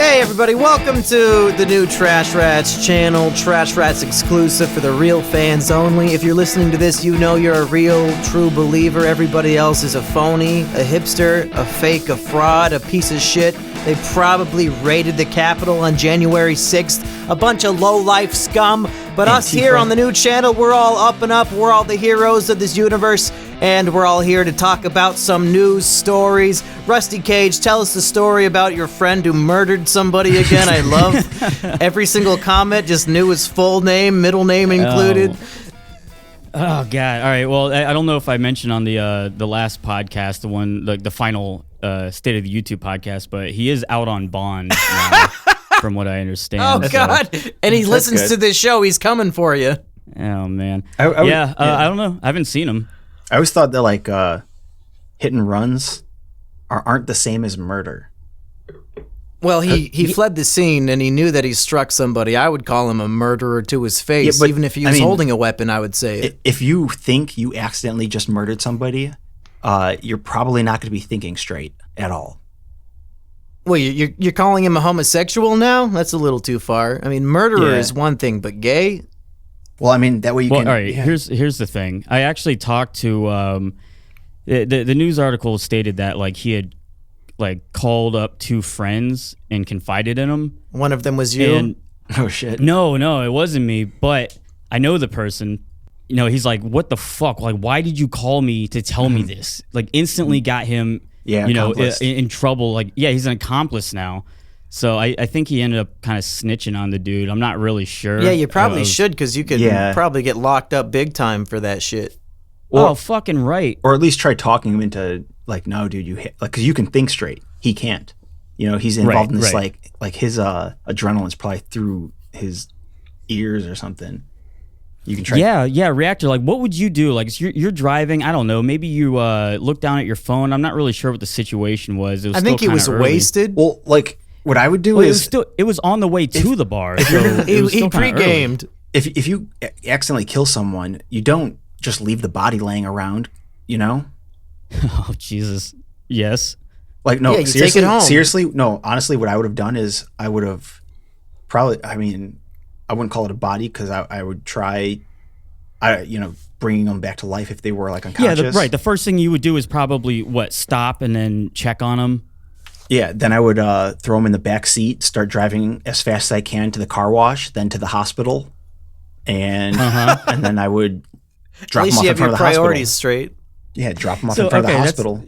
Hey everybody, welcome to the new Trashrats channel, Trashrats exclusive for the real fans only. If you're listening to this, you know you're a real, true believer. Everybody else is a phony, a hipster, a fake, a fraud, a piece of shit. They probably raided the Capitol on January 6th, a bunch of low-life scum. But us here on the new channel, we're all up and up, we're all the heroes of this universe, and we're all here to talk about some news stories. Rusty Cage, tell us the story about your friend who murdered somebody again. I love every single comment, just knew his full name, middle name included. Oh God! All right. Well, I don't know if I mentioned on the last podcast, the one, the final State of the YouTube podcast, but he is out on bond now, from what I understand. Oh God! And he listens to this show. He's coming for you. Oh man. I don't know. I haven't seen him. I always thought that like hit and runs aren't the same as murder. Well, he fled the scene and he knew that he struck somebody. I would call him a murderer to his face, even if he was holding a weapon. I would say it. If you think you accidentally just murdered somebody, you're probably not going to be thinking straight at all. Well, you're calling him a homosexual now? That's a little too far. I mean, murderer is one thing, but gay? Well, I mean, that way you can... All right, here's the thing. I actually talked to... the news article stated that like he had like called up two friends and confided in them. One of them was you? And, oh, shit. No, it wasn't me, but I know the person. You know, he's like, what the fuck? Like, why did you call me to tell me this? Like, instantly got him, in trouble. Like, yeah, he's an accomplice now. So I think he ended up kind of snitching on the dude. I'm not really sure. Yeah, you probably should, because you could probably get locked up big time for that shit. Or, fucking right. Or at least try talking him into, like, no, dude, you hit, like, because you can think straight. He can't. You know, he's involved in this, like his adrenaline's probably through his ears or something. You can try. Yeah, reactor. Like, what would you do? Like, you're driving. I don't know. Maybe you look down at your phone. I'm not really sure what the situation was. I think he was wasted. Well, like, what I would do is it was on the way to the bar. So he pre-gamed. If you accidentally kill someone, you don't just leave the body laying around, you know? Oh, Jesus. Yes. Like, no, seriously, take it home. Seriously, no, honestly, what I would have done is I would have probably, I mean, I wouldn't call it a body because I would try, bringing them back to life if they were, like, unconscious. Yeah, the first thing you would do is probably, stop and then check on them? Yeah, then I would throw them in the back seat, start driving as fast as I can to the car wash, then to the hospital, and and then I would drop them off in front of the hospital. At least you have your priorities straight. Yeah, drop them off in front of the hospital.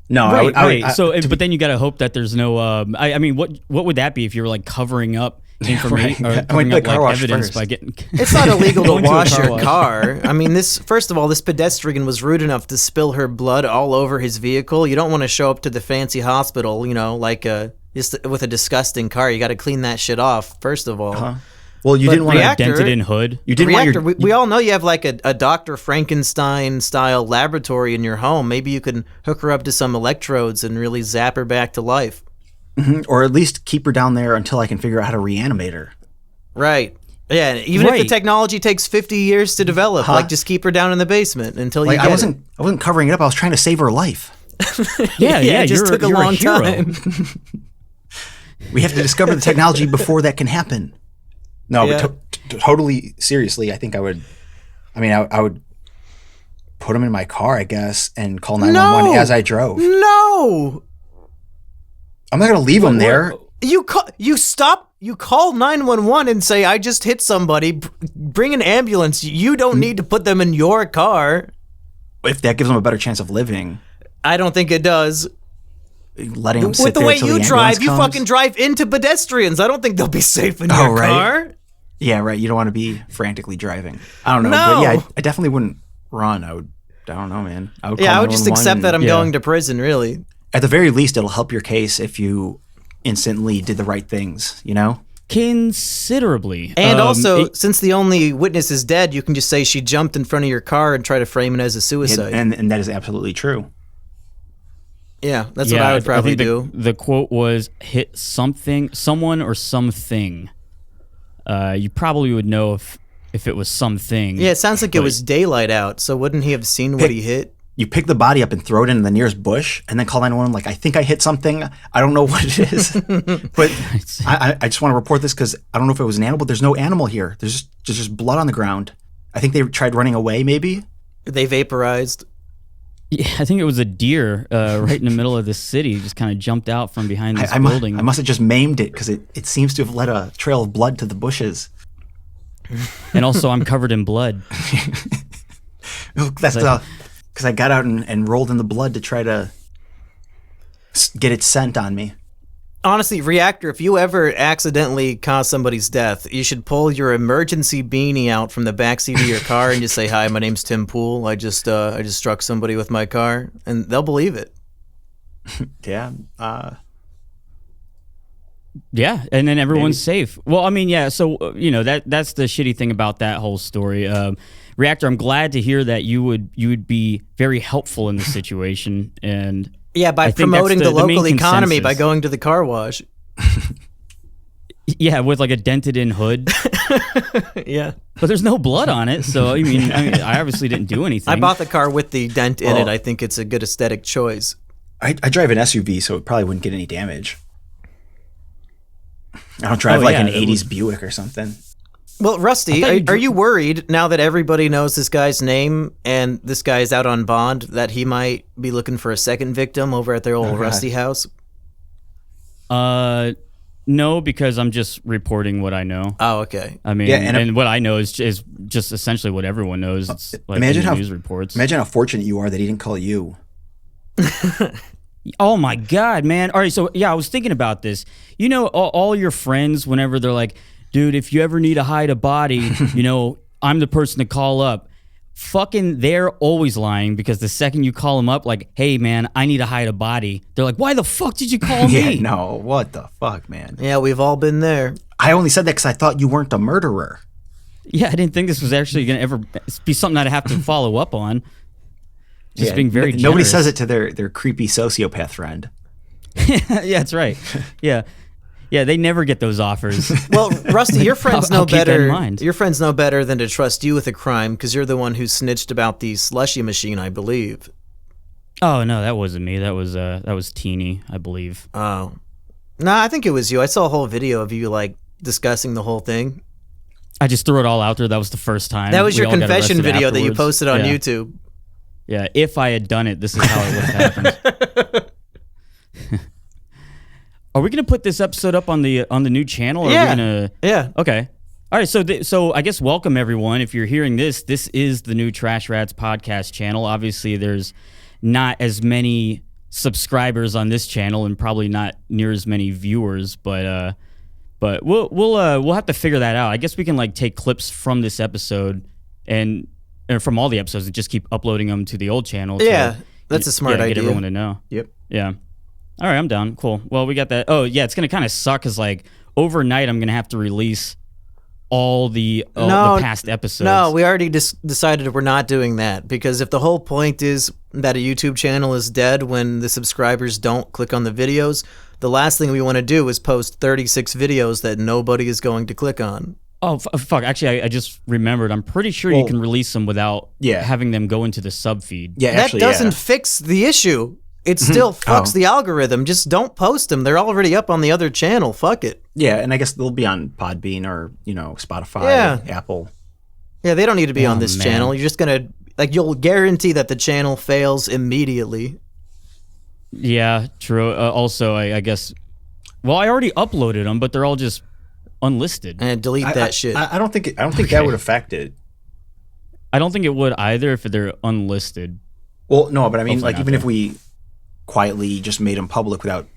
No, right. But then you got to hope that there's no. I mean, what would that be if you were like covering up information or covering up like evidence by getting? It's not illegal to wash your car. I mean, first of all, this pedestrian was rude enough to spill her blood all over his vehicle. You don't want to show up to the fancy hospital, just with a disgusting car. You got to clean that shit off first of all. Well, you didn't want a dented-in hood. You didn't want your. We all know you have like a Dr. Frankenstein-style laboratory in your home. Maybe you can hook her up to some electrodes and really zap her back to life. Mm-hmm. Or at least keep her down there until I can figure out how to reanimate her. Right. Yeah. Even if the technology takes 50 years to develop, like just keep her down in the basement until you get I wasn't covering it up. I was trying to save her life. Yeah. It just took a long time. We have to discover the technology before that can happen. No, but totally seriously, I think I would. I mean, I would put him in my car, I guess, and call 911 as I drove. No, I'm not gonna leave him there. You call 911 and say, "I just hit somebody. Bring an ambulance." You don't need to put them in your car. If that gives them a better chance of living, I don't think it does. Letting them sit with the there way you drive, you comes. fucking drive into pedestrians. I don't think they'll be safe in your car. Yeah, right. You don't want to be frantically driving. I don't know, but yeah, I definitely wouldn't run. I don't know, man. I would just accept that I'm going to prison. Really, at the very least, it'll help your case if you instantly did the right things. You know, considerably. And also, since the only witness is dead, you can just say she jumped in front of your car and try to frame it as a suicide. And that is absolutely true. Yeah, that's what I would probably do. The quote was, hit someone or something. You probably would know if it was something. Yeah, it sounds like it was daylight out, so wouldn't he have seen what he hit? you pick the body up and throw it in the nearest bush and then call 911 like, I think I hit something. I don't know what it is. But I just want to report this because I don't know if it was an animal, but there's no animal here. There's just blood on the ground. I think they tried running away, maybe. They vaporized. Yeah, I think it was a deer right in the middle of the city. Just kind of jumped out from behind this building. I must have just maimed it because it seems to have led a trail of blood to the bushes. And also, I'm covered in blood. That's because I got out and rolled in the blood to try to get its scent on me. Honestly, Reactor, if you ever accidentally cause somebody's death, you should pull your emergency beanie out from the backseat of your car and just say, "Hi, my name's Tim Pool. I just struck somebody with my car," and they'll believe it. Yeah. Yeah, and then everyone's safe. Well, I mean, yeah. So that's the shitty thing about that whole story. Reactor, I'm glad to hear that you would be very helpful in the situation, and yeah, by promoting the local economy by going to the car wash. Yeah, with like a dented-in hood. Yeah, but there's no blood on it, so I mean, I obviously didn't do anything. I bought the car with the dent in it. I think it's a good aesthetic choice. I drive an SUV, so it probably wouldn't get any damage. I don't drive an 80s Buick or something. Well, Rusty, are you worried now that everybody knows this guy's name and this guy's out on bond that he might be looking for a second victim over at their old Rusty house? No, because I'm just reporting what I know. Oh, okay. I mean, and what I know is just essentially what everyone knows. It's like imagine in the news reports. Imagine how fortunate you are that he didn't call you. Oh my God, man. All right, so yeah, I was thinking about this. You know, all your friends, whenever they're like, dude, if you ever need to hide a body, I'm the person to call up. Fucking, they're always lying because the second you call them up, like, hey, man, I need to hide a body. They're like, why the fuck did you call me? Yeah, no, what the fuck, man? Yeah, we've all been there. I only said that because I thought you weren't a murderer. Yeah, I didn't think this was actually going to ever be something I'd have to follow up on. Just being very generous. Nobody says it to their creepy sociopath friend. Yeah, that's right. Yeah. Yeah, they never get those offers. Well, Rusty, your friends know better. Keep that in mind. Your friends know better than to trust you with a crime because you're the one who snitched about the slushy machine, I believe. Oh no, that wasn't me. That was Teeny, I believe. Oh, no, I think it was you. I saw a whole video of you like discussing the whole thing. I just threw it all out there. That was the first time. That was your confession video that you posted on YouTube. Yeah, if I had done it, this is how it would have happened. Are we going to put this episode up on the new channel? Or yeah. Are we gonna... Yeah. Okay. All right. So I guess welcome everyone. If you're hearing this is the new Trashrats podcast channel. Obviously, there's not as many subscribers on this channel and probably not near as many viewers, but we'll have to figure that out. I guess we can like take clips from this episode and from all the episodes and just keep uploading them to the old channel. Yeah, that's a smart idea. Get everyone to know. Yep. Yeah. All right, I'm down. Cool. Well, we got that. Oh, yeah, it's going to kind of suck because, like, overnight I'm going to have to release all the past episodes. No, we already decided we're not doing that because if the whole point is that a YouTube channel is dead when the subscribers don't click on the videos, the last thing we want to do is post 36 videos that nobody is going to click on. Oh, fuck. Actually, I just remembered. I'm pretty sure you can release them without having them go into the sub feed. Yeah, that doesn't fix the issue. It still fucks the algorithm. Just don't post them. They're already up on the other channel. Fuck it. Yeah, and I guess they'll be on Podbean or, Spotify, Apple. Yeah, they don't need to be on this channel. You're just going to, you'll guarantee that the channel fails immediately. Yeah, true. Also, I guess, I already uploaded them, but they're all just unlisted. And delete that shit. I don't think that would affect it. I don't think it would either if they're unlisted. Well, no, but I mean, even if we quietly just made them public without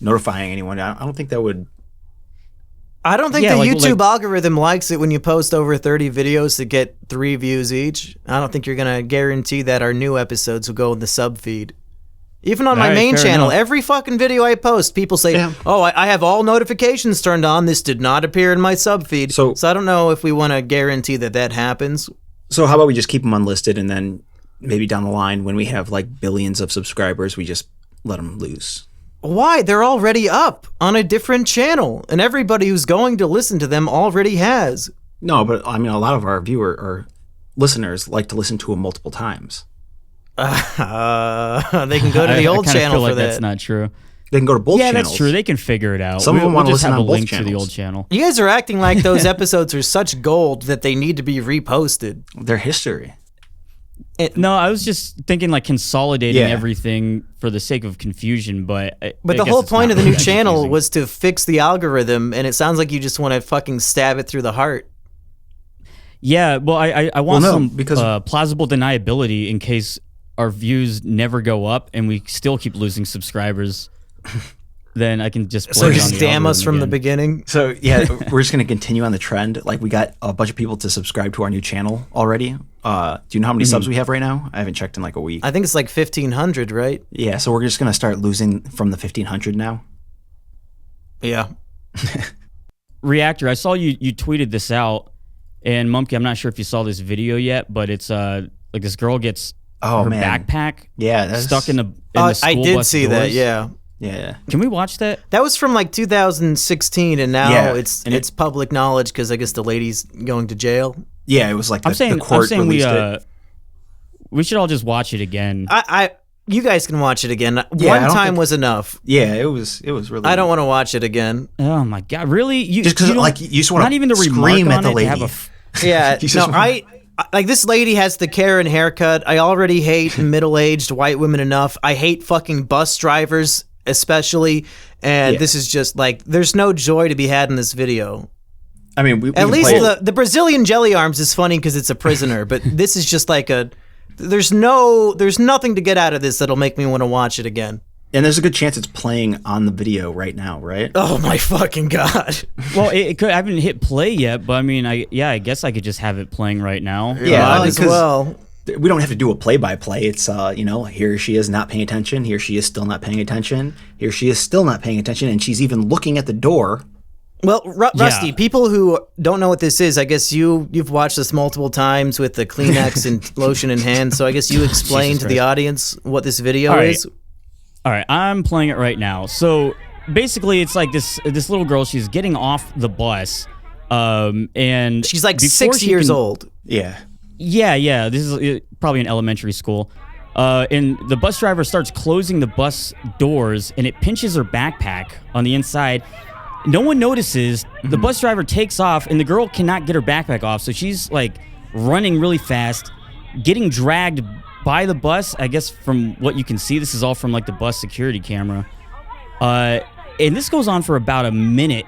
notifying anyone, I don't think that would. I don't think the YouTube algorithm likes it when you post over 30 videos to get 3 views each. I don't think you're going to guarantee that our new episodes will go in the sub feed. Even on my main channel, every fucking video I post, people say, I have all notifications turned on. This did not appear in my sub feed. So I don't know if we want to guarantee that happens. So how about we just keep them unlisted and then maybe down the line when we have like billions of subscribers, we just let them loose. Why? They're already up on a different channel, and everybody who's going to listen to them already has. No, but I mean, a lot of our listeners like to listen to them multiple times. They can go to the old channel for that. That's not true. They can go to both channels. Yeah, that's true. They can figure it out. Some of them want to listen on both link channels. to the old channel. You guys are acting like those episodes are such gold that they need to be reposted. They're history. No, I was just thinking like consolidating everything for the sake of confusion, but the whole point of the new channel was to fix the algorithm, and it sounds like you just want to fucking stab it through the heart. Yeah, well, I want some plausible deniability in case our views never go up and we still keep losing subscribers. Then I can just damn us from the beginning. So yeah, we're just gonna continue on the trend. Like we got a bunch of people to subscribe to our new channel already. Do you know how many subs we have right now? I haven't checked in like a week. I think it's like 1,500, right? Yeah, so we're just gonna start losing from the 1,500 now. Yeah. Reactor, I saw you tweeted this out, and Mumke, I'm not sure if you saw this video yet, but it's like this girl gets her backpack stuck in the school I did bus see doors. that. Yeah. Yeah. Can we watch that? That was from like 2016, and now it's public knowledge because I guess the lady's going to jail. Yeah, it was like the court released it. We should all just watch it again. You guys can watch it again. One time was enough. Yeah, it was really. I don't want to watch it again. Oh my god, really? Just because like you just want not even to scream at the lady. Like this lady has the Karen haircut. I already hate middle-aged white women enough. I hate fucking bus drivers especially, and this is just like there's no joy to be had in this video. I mean, at least the Brazilian jelly arms is funny because it's a prisoner, but this is just like there's nothing to get out of this that'll make me want to watch it again. And there's a good chance it's playing on the video right now, right? Oh my fucking god! Well, it could. I haven't hit play yet, but I mean, I guess I could just have it playing right now. Yeah, as well. We don't have to do a play-by-play. It's here she is not paying attention. Here she is still not paying attention. Here she is still not paying attention, and she's even looking at the door. Well, Rusty, people who don't know what this is, I guess you've watched this multiple times with the Kleenex and lotion in hand. So I guess you explain to the audience what this video is. All right, I'm playing it right now. So basically, it's like this little girl. She's getting off the bus, and she's like 6 years old. Yeah. Yeah. This is probably in elementary school. And the bus driver starts closing the bus doors, and it pinches her backpack on the inside. No one notices. The bus driver takes off, and the girl cannot get her backpack off. So she's like running really fast, getting dragged by the bus. I guess from what you can see, this is all from like the bus security camera. And this goes on for about a minute.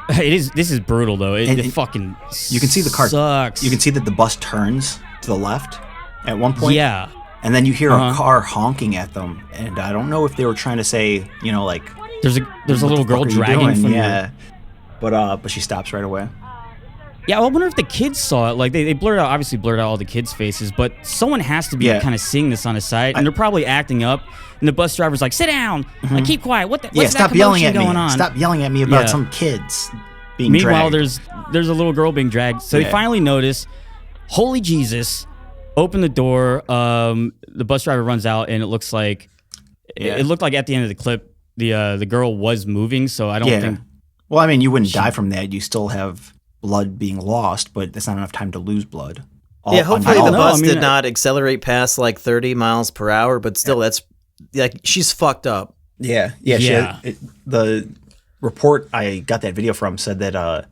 This is brutal though. It fucking you can see the car sucks. You can see that the bus turns to the left at one point. Yeah. And then you hear a car honking at them, and I don't know if they were trying to say, like there's a little girl dragging from her. But she stops right away. Yeah, I wonder if the kids saw it. Like they obviously blurred out all the kids' faces, but someone has to be kind of seeing this on the side, and they're probably acting up. And the bus driver's like, "Sit down, like, keep quiet. What's stop that yelling at going me. on? Stop yelling at me about some kids being Meanwhile, dragged." there's a little girl being dragged. So they finally notice. Holy Jesus! Open the door. The bus driver runs out, and it looks like it looked like at the end of the clip, the girl was moving. So I don't think. Well, I mean, you wouldn't die from that. You still have blood being lost, but that's not enough time to lose blood. Hopefully the bus did not accelerate past like 30 miles per hour, but still, that's like she's fucked up. Yeah. The report I got that video from said that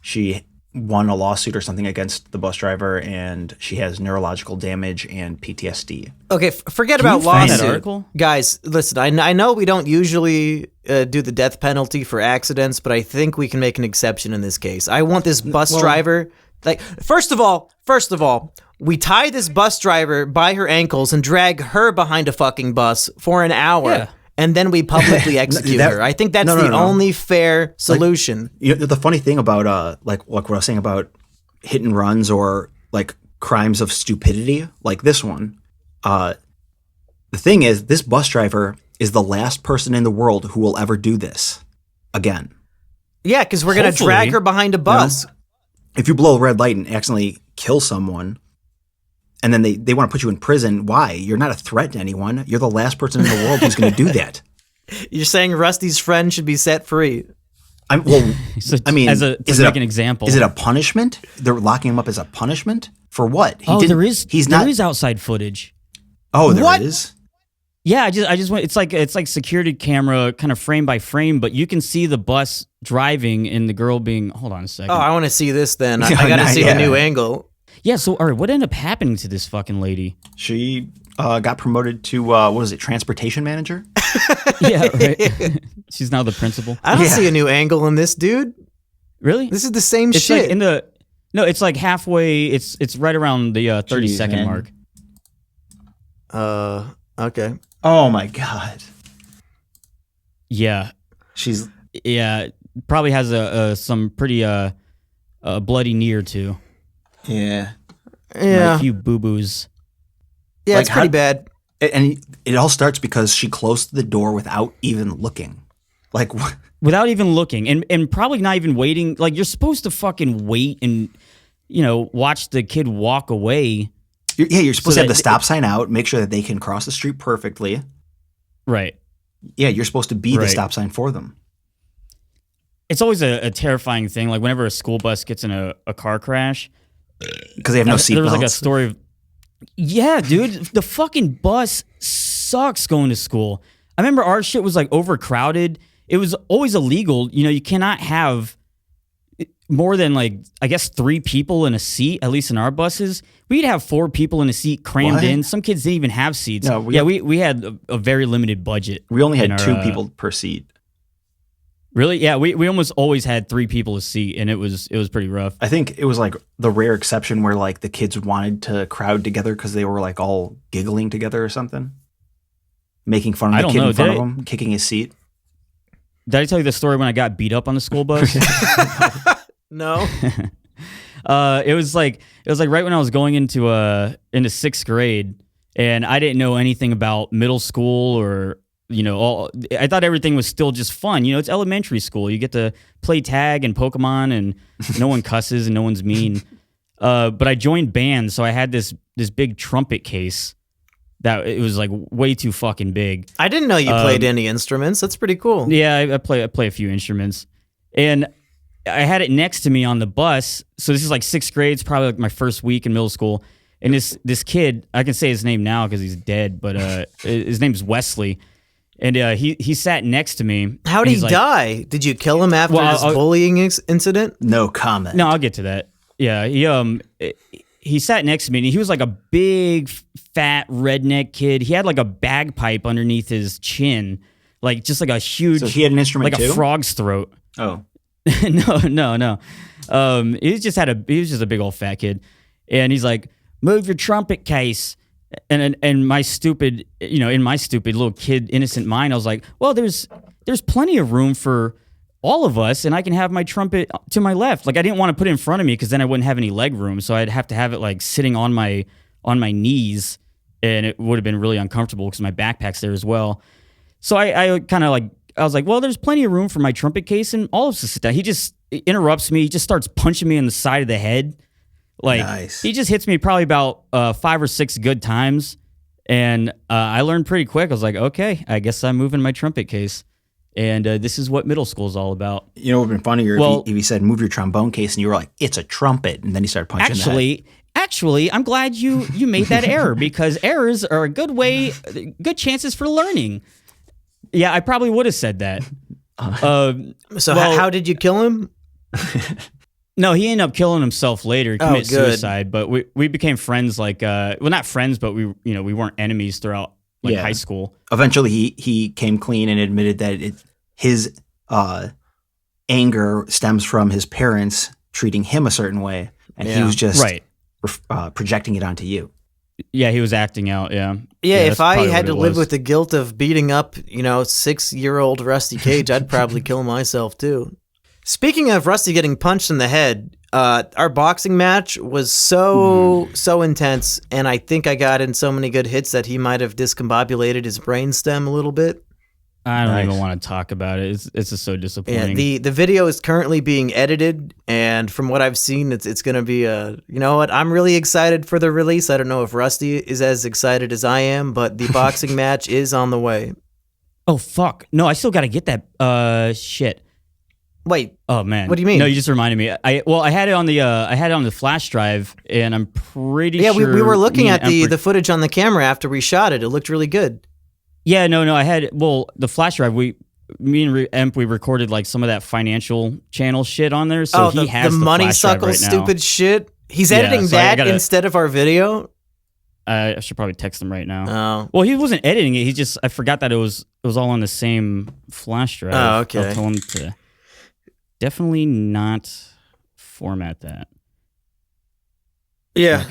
she won a lawsuit or something against the bus driver, and she has neurological damage and PTSD. Okay, forget about lawsuit. Guys, listen, I know we don't usually do the death penalty for accidents, but I think we can make an exception in this case. I want this bus driver, like, first of all, we tie this bus driver by her ankles and drag her behind a fucking bus for an hour. Yeah. And then we publicly execute her. I think that's the only fair solution. Like, the funny thing about like what I was saying about hit and runs or like crimes of stupidity, like this one. The thing is, this bus driver is the last person in the world who will ever do this again. Yeah, because we're gonna drag her behind a bus. If you blow a red light and accidentally kill someone, and then they want to put you in prison. Why? You're not a threat to anyone. You're the last person in the world who's going to do that. You're saying Rusty's friend should be set free. I mean, to make an example. Is it a punishment? They're locking him up as a punishment for what? There is outside footage. Oh, there is? Yeah, I just went. It's like security camera kind of frame by frame, but you can see the bus driving and the girl being. Hold on a second. Oh, I want to see this then. I got to see the new angle. Yeah. So, all right, what ended up happening to this fucking lady? She got promoted to what was it? Transportation manager. Yeah, right. She's now the principal. I don't see a new angle in this, dude. Really? This is the same it's shit. Like it's like halfway. It's right around the 30-second mark. Okay. Oh my god. Yeah. She's probably has some pretty bloody knee or two. Yeah. A few boo-boos. Yeah, like, it's pretty bad. And it all starts because she closed the door without even looking. Like without even looking and probably not even waiting. Like you're supposed to fucking wait and watch the kid walk away. You're supposed to have the stop sign out, make sure that they can cross the street perfectly. Right. Yeah, you're supposed to be the stop sign for them. It's always a terrifying thing. Like whenever a school bus gets in a car crash. Because they have no seatbelts. There was like a story of... Yeah, dude. The fucking bus sucks going to school. I remember our shit was like overcrowded. It was always illegal. You cannot have more than like, I guess 3 people in a seat, at least in our buses. We'd have 4 people in a seat crammed in. Some kids didn't even have seats. No, we had a very limited budget. We only had 2 people per seat. Really? Yeah, we almost always had 3 people a seat, and it was pretty rough. I think it was like the rare exception where like the kids wanted to crowd together because they were like all giggling together or something, making fun of the kid in front of him, kicking his seat. Did I tell you the story when I got beat up on the school bus? No. It was like right when I was going into 6th grade, and I didn't know anything about middle school or I thought everything was still just fun. It's elementary school. You get to play tag and Pokemon, and no one cusses and no one's mean. But I joined band, so I had this big trumpet case that it was like way too fucking big. I didn't know you played any instruments. That's pretty cool. Yeah, I play a few instruments, and I had it next to me on the bus. So this is like 6th grade. It's probably like my first week in middle school. And this kid, I can say his name now because he's dead, but his name's Wesley. And he sat next to me. How did he die? Did you kill him after this bullying incident? No comment. No, I'll get to that. Yeah, he sat next to me, and he was like a big, fat, redneck kid. He had like a bagpipe underneath his chin, like just like a huge... So he had an instrument like too? a frog's throat. Oh. No. He was just a big old fat kid. And he's like, move your trumpet case. And my stupid, in my stupid little kid innocent mind, I was like, well, there's plenty of room for all of us, and I can have my trumpet to my left. Like I didn't want to put it in front of me because then I wouldn't have any leg room, so I'd have to have it like sitting on my knees, and it would have been really uncomfortable because my backpack's there as well. So I kind of like, I was like, well, there's plenty of room for my trumpet case, and all of us to sit down. He just interrupts me. He just starts punching me in the side of the head. Like, nice. He just hits me probably about 5 or 6 good times, and I learned pretty quick. I was like, okay, I guess I'm moving my trumpet case, and this is what middle school is all about. It would have been funnier if he said, move your trombone case, and you were like, it's a trumpet, and then he started punching that. Actually, I'm glad you made that error, because errors are a good chances for learning. Yeah, I probably would have said that. How did you kill him? No, he ended up killing himself later, commit suicide. But we became friends, like not friends, but we weren't enemies throughout high school. Eventually, he came clean and admitted that his anger stems from his parents treating him a certain way, and he was just projecting it onto you. Yeah, he was acting out. Yeah. If I had to live with the guilt of beating up, 6-year-old Rusty Cage, I'd probably kill myself too. Speaking of Rusty getting punched in the head, our boxing match was so intense, and I think I got in so many good hits that he might have discombobulated his brainstem a little bit. I don't even want to talk about it. It's just so disappointing. Yeah, the video is currently being edited, and from what I've seen, it's going to be you know what? I'm really excited for the release. I don't know if Rusty is as excited as I am, but the boxing match is on the way. Oh, fuck. No, I still got to get that shit. Wait. Oh man. What do you mean? No, you just reminded me. I had it on the flash drive, and I'm pretty sure. Yeah, we were looking at the footage on the camera after we shot it. It looked really good. Yeah, no, I had the flash drive. Me and Emp, we recorded like some of that financial channel shit on there. So he has the money flash drive suckle right now. Stupid shit. He's editing that instead of our video. I should probably text him right now. Oh. Well, he wasn't editing it. I forgot that it was all on the same flash drive. Oh, okay. I'll tell him to definitely not format that. Yeah.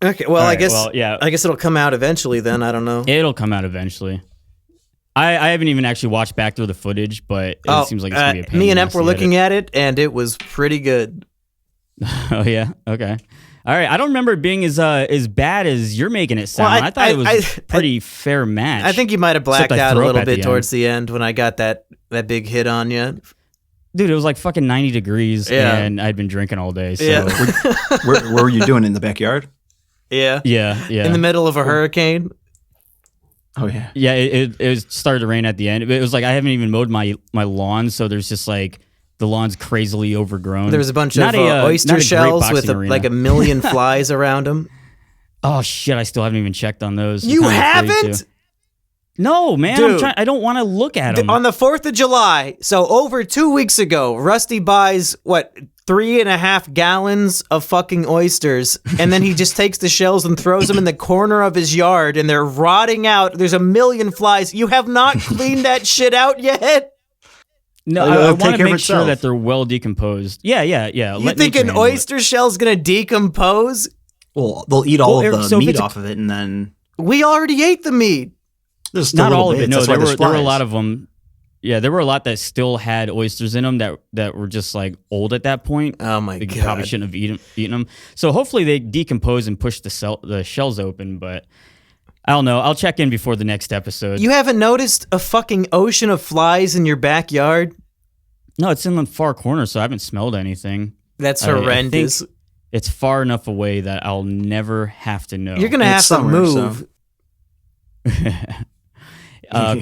Okay. Well, right, I guess it'll come out eventually then. I don't know. It'll come out eventually. I haven't even actually watched back through the footage, but it seems like it's going to be a pain. Me and Emp were looking at it, and it was pretty good. Oh, yeah? Okay. All right, I don't remember it being as bad as you're making it sound. Well, I thought it was a pretty fair match. I think you might have blacked out a little bit towards the end when I got that big hit on you. Dude, it was like fucking 90 degrees, and I'd been drinking all day. So what were you doing in the backyard? Yeah. In the middle of a hurricane. Oh yeah. Yeah, it started to rain at the end. It was like I haven't even mowed my lawn, so there's just like the lawn's crazily overgrown. There was a bunch of oyster shells with like a million flies around them. Oh shit! I still haven't even checked on those. You haven't? No, man. Dude, I don't want to look at them. On the 4th of July, so over 2 weeks ago, Rusty buys 3.5 gallons of fucking oysters, and then he just takes the shells and throws them in the corner of his yard, and they're rotting out. There's a million flies. You have not cleaned that shit out yet? No, I want to make sure that they're well decomposed. Yeah. You think an oyster shell's going to decompose? Well, they'll eat all of the meat off of it, and then... We already ate the meat. There's still not all of it. No, there were a lot of of them. Yeah, there were a lot that still had oysters in them that were just like old at that point. Oh my god! Probably shouldn't have eaten them. So hopefully they decompose and push the shells open. But I don't know. I'll check in before the next episode. You haven't noticed a fucking ocean of flies in your backyard? No, it's in the far corner, so I haven't smelled anything. That's horrendous. I think it's far enough away that I'll never have to know. You're gonna have to move.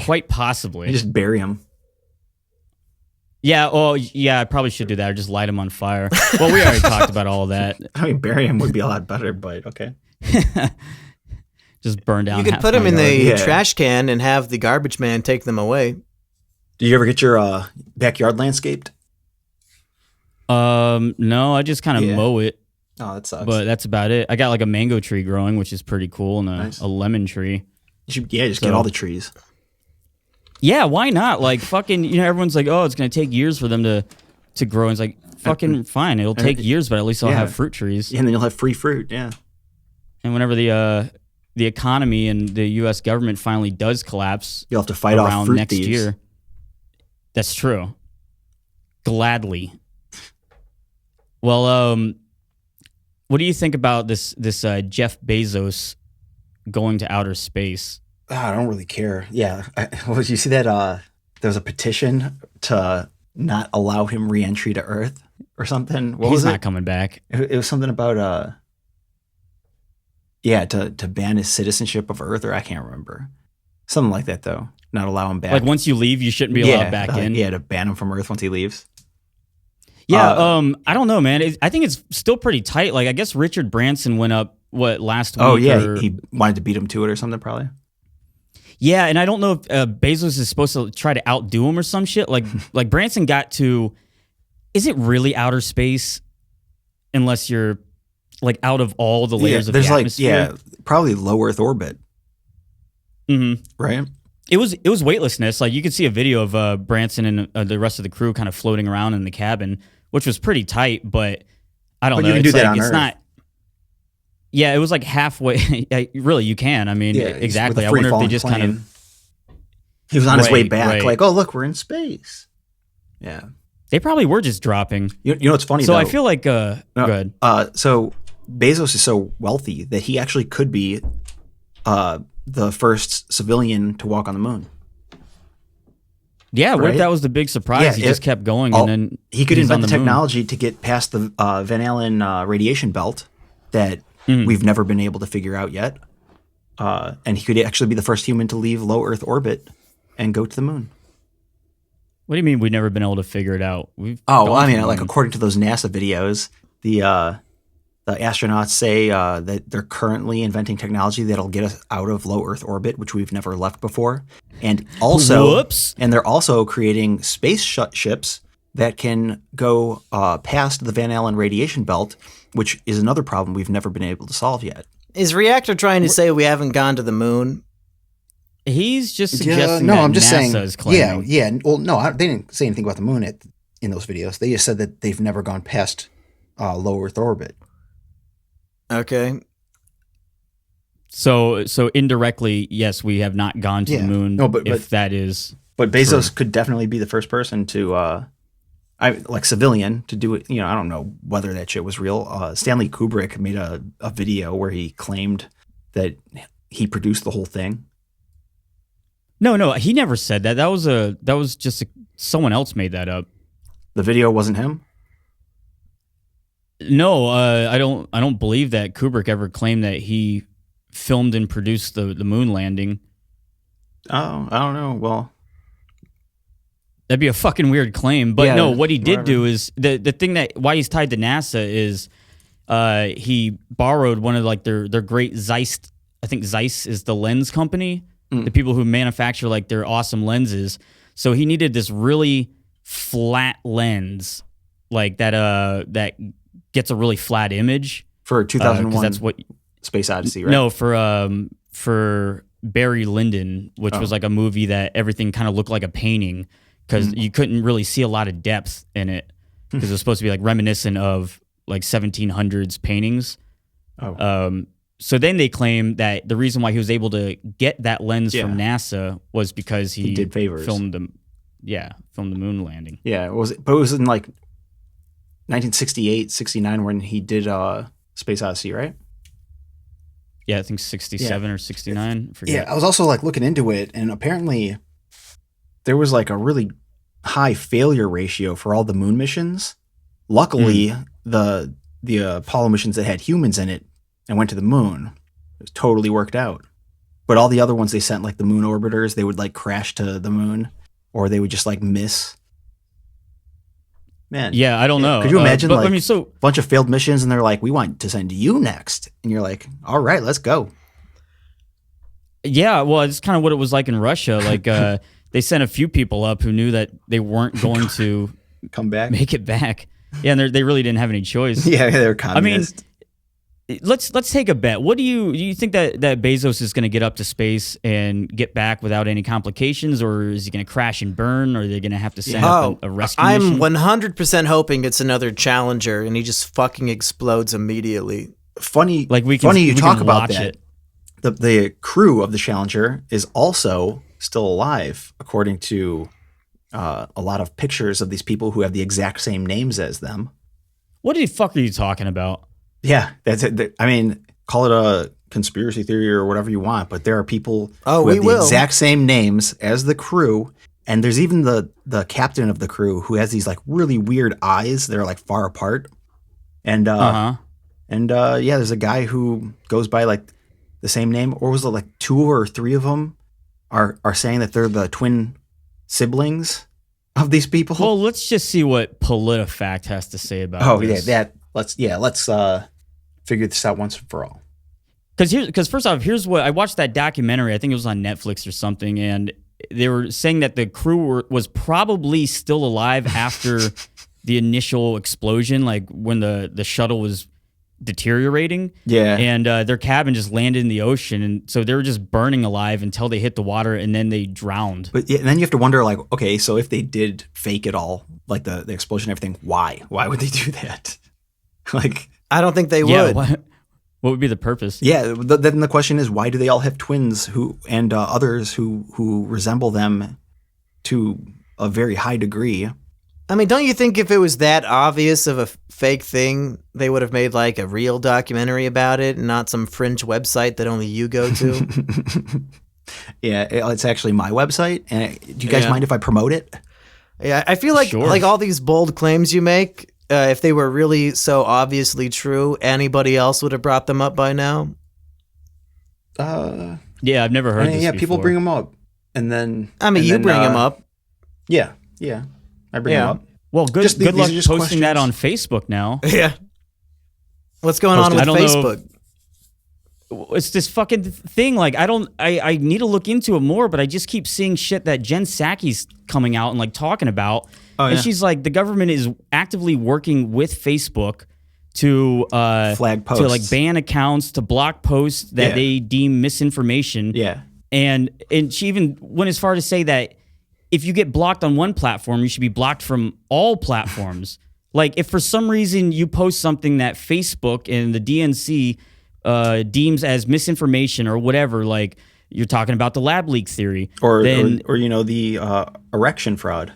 Quite possibly. You just bury them. Yeah, I probably should do that or just light them on fire. Well, we already talked about all of that. I mean, bury them would be a lot better, but okay. Just burn down. You could put them in the trash can and have the garbage man take them away. Do you ever get your backyard landscaped? No, I just kind of mow it. Oh, that sucks. But that's about it. I got like a mango tree growing, which is pretty cool, and a lemon tree. Just get all the trees. Yeah, why not? Like fucking, everyone's like, oh, it's gonna take years for them to grow. And it's like fucking fine. It'll take years, but at least I'll have fruit trees. Yeah, and then you'll have free fruit. Yeah. And whenever the economy and the U.S. government finally does collapse, you'll have to fight off fruit next thieves. year. That's true. Gladly. Well, what do you think about this Jeff Bezos going to outer space? I don't really care. Yeah. Did you see that there was a petition to not allow him re-entry to Earth or something? He's not coming back. It was something about to ban his citizenship of Earth, or I can't remember. Something like that though. Not allow him back. Like once you leave, you shouldn't be allowed back in. Yeah, to ban him from Earth once he leaves. Yeah, I don't know, man. I think it's still pretty tight. Like I guess Richard Branson went up last week. Oh yeah, he wanted to beat him to it or something probably. Yeah, and I don't know if Bezos is supposed to try to outdo him or some shit. Like Branson got to, is it really outer space unless you're like out of all the layers of the atmosphere? Probably low Earth orbit. Mm-hmm. Right? It was weightlessness. Like you could see a video of Branson and the rest of the crew kind of floating around in the cabin, which was pretty tight, but I don't know. You can do that on Earth. Not. Yeah, it was like halfway. Really, you can. I mean, exactly. I wonder if they just kind of... He was on his way back, like, oh, look, we're in space. Yeah. They probably were just dropping. You know what's funny, though? So I feel like... Go ahead. So Bezos is so wealthy that he actually could be the first civilian to walk on the moon. Yeah, what if that was the big surprise? Yeah, he just kept going, and then he could invent the technology to get past the Van Allen radiation belt that we've never been able to figure out yet. And he could actually be the first human to leave low Earth orbit and go to the moon. What do you mean we've never been able to figure it out? Like according to those NASA videos, the astronauts say that they're currently inventing technology that'll get us out of low Earth orbit, which we've never left before, and they're also creating space ships that can go past the Van Allen radiation belt, which is another problem we've never been able to solve yet. Is Reactor trying to say we haven't gone to the moon? He's just suggesting that I'm just NASA is claiming. Yeah. Well, no, they didn't say anything about the moon in those videos. They just said that they've never gone past low Earth orbit. Okay. So indirectly, yes, we have not gone to the moon. No, but that is. But Bezos could definitely be the first person to, civilian to do it. I don't know whether that shit was real. Stanley Kubrick made a video where he claimed that he produced the whole thing. No, he never said that. That was just someone else made that up. The video wasn't him? No, I don't believe that Kubrick ever claimed that he filmed and produced the moon landing. Oh, I don't know. Well, that'd be a fucking weird claim. But no, what he did do is the thing that why he's tied to NASA is he borrowed one of like their great Zeiss. I think Zeiss is the lens company. The people who manufacture like their awesome lenses. So he needed this really flat lens, like that gets a really flat image for 2001. That's what Space Odyssey, right? No, for Barry Lyndon, which was like a movie that everything kind of looked like a painting because you couldn't really see a lot of depth in it because it was supposed to be like reminiscent of like 1700s paintings. So then they claim that the reason why he was able to get that lens from NASA was because he did favors. Filmed the moon landing. Yeah, it was in like 1968, 69 when he did Space Odyssey, right? Yeah, I think 67 or 69. I forget. Yeah, I was also like looking into it, and apparently there was like a really high failure ratio for all the moon missions. Luckily, the Apollo missions that had humans in it and went to the moon, it was totally worked out. But all the other ones they sent, like the moon orbiters, they would like crash to the moon, or they would just like miss. Man, yeah, I don't know. Could you imagine a bunch of failed missions, and they're like, "We want to send you next," and you're like, "All right, let's go." Yeah, well, it's kind of what it was like in Russia. Like they sent a few people up who knew that they weren't going to come back, make it back. Yeah, and they really didn't have any choice. Yeah, they were communist. I mean, let's take a bet. What do you think that Bezos is going to get up to space and get back without any complications, or is he going to crash and burn, or are they going to have to send up a rescue mission? I'm 100% hoping it's another Challenger and he just fucking explodes immediately. Funny you talk about that. The crew of the Challenger is also still alive, according to a lot of pictures of these people who have the exact same names as them. What the fuck are you talking about? Yeah, that's it. I mean, call it a conspiracy theory or whatever you want, but there are people who have the exact same names as the crew, and there's even the captain of the crew who has these like really weird eyes that are like far apart. And there's a guy who goes by like the same name, or was it like 2 or 3 of them are saying that they're the twin siblings of these people? Well, let's just see what PolitiFact has to say about this. Let's figure this out once and for all. Because first off, here's what I watched that documentary. I think it was on Netflix or something, and they were saying that the crew was probably still alive after the initial explosion, like when the shuttle was deteriorating. Yeah, and their cabin just landed in the ocean, and so they were just burning alive until they hit the water, and then they drowned. But and then you have to wonder, like, okay, so if they did fake it all, like the explosion and everything, why would they do that? Like, I don't think they would. What would be the purpose? Yeah, then the question is, why do they all have twins and others who resemble them to a very high degree? I mean, don't you think if it was that obvious of a fake thing, they would have made like a real documentary about it and not some fringe website that only you go to? Yeah, it's actually my website. And do you guys mind if I promote it? Yeah, I feel like like all these bold claims you make, if they were really so obviously true, anybody else would have brought them up by now. Yeah, I've never heard this before. People bring them up, and then you bring them up. Yeah, Yeah, I bring them up. Well, good luck posting that on Facebook now. Yeah. What's going on with Facebook? It's this fucking thing. Like, I need to look into it more, but I just keep seeing shit that Jen Psaki's coming out and like talking about. Oh, yeah. And she's like, the government is actively working with Facebook to flag posts, to like ban accounts, to block posts that they deem misinformation. Yeah. And she even went as far to say that if you get blocked on one platform, you should be blocked from all platforms. Like, if for some reason you post something that Facebook and the DNC deems as misinformation or whatever, like you're talking about the lab leak theory, or the erection fraud.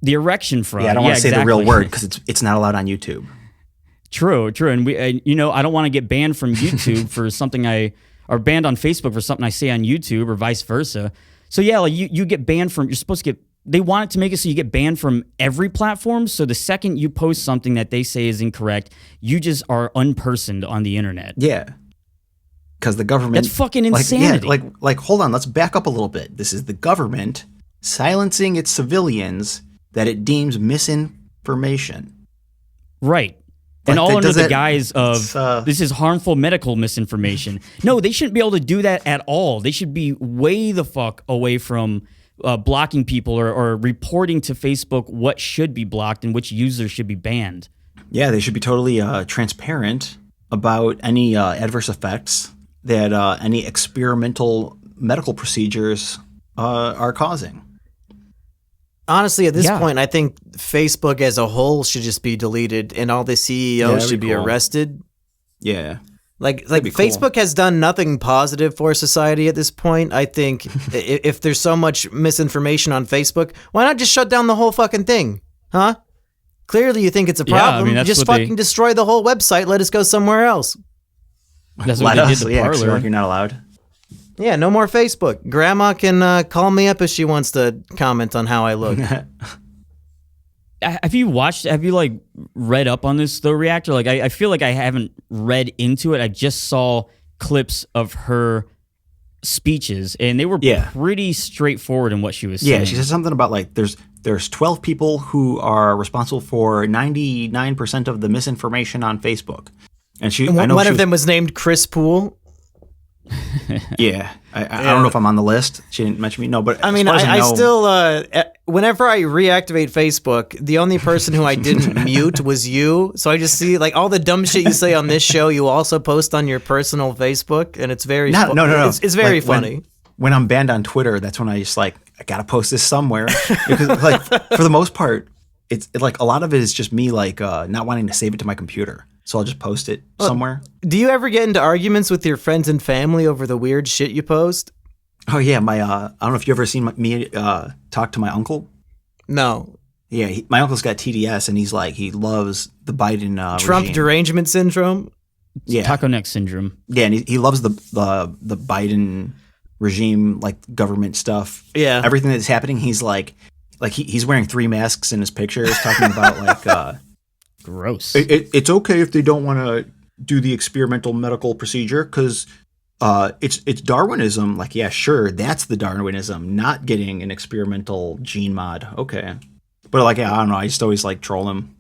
The erection fraud. Yeah, I don't want to say the real word because it's not allowed on YouTube. True, and we, I don't want to get banned from YouTube for something or banned on Facebook for something I say on YouTube or vice versa. So yeah, like you get banned from. You're supposed to get. They want it to make it so you get banned from every platform. So the second you post something that they say is incorrect, you just are unpersoned on the internet. Yeah. Because the government... That's fucking insanity. Like, hold on, let's back up a little bit. This is the government silencing its civilians that it deems misinformation. Right. And all under the guise of, this is harmful medical misinformation. No, they shouldn't be able to do that at all. They should be way the fuck away from... blocking people or reporting to Facebook what should be blocked and which users should be banned. Yeah, they should be totally transparent about any adverse effects that any experimental medical procedures are causing. Honestly, at this point, I think Facebook as a whole should just be deleted and all the CEOs should be arrested. Yeah. Like Facebook has done nothing positive for society at this point. I think if there's so much misinformation on Facebook, why not just shut down the whole fucking thing? Huh? Clearly you think it's a problem. Just fucking destroy the whole website. Let us go somewhere else. That's what they did to Parler. You're not allowed. Yeah, no more Facebook. Grandma can call me up if she wants to comment on how I look. Have you like read up on this though, Reactor? Like I feel like I haven't read into it. I just saw clips of her speeches and they were pretty straightforward in what she was saying. Yeah, she said something about like there's 12 people who are responsible for 99% of the misinformation on Facebook. And one of them was named Chris Poole. Yeah, I don't know if I'm on the list. She didn't mention me. No, but I mean, I still, whenever I reactivate Facebook, the only person who I didn't mute was you. So I just see like all the dumb shit you say on this show, you also post on your personal Facebook, and it's very no. It's very funny. When I'm banned on Twitter, that's when I just like I gotta post this somewhere because like for the most part, it's like a lot of it is just me like not wanting to save it to my computer. So I'll just post it somewhere. Do you ever get into arguments with your friends and family over the weird shit you post? Oh yeah, my I don't know if you ever seen me talk to my uncle. No. Yeah, my uncle's got TDS, and he's like he loves the Biden Trump regime. derangement syndrome. Yeah, taco neck syndrome. Yeah, and he loves the Biden regime, like government stuff. Yeah, everything that's happening. He's like he's wearing 3 masks in his pictures, talking about like. Gross. It's okay if they don't want to do the experimental medical procedure because it's Darwinism. Like, yeah, sure, that's the Darwinism, not getting an experimental gene mod. Okay. But like, yeah, I don't know. I just always like troll him.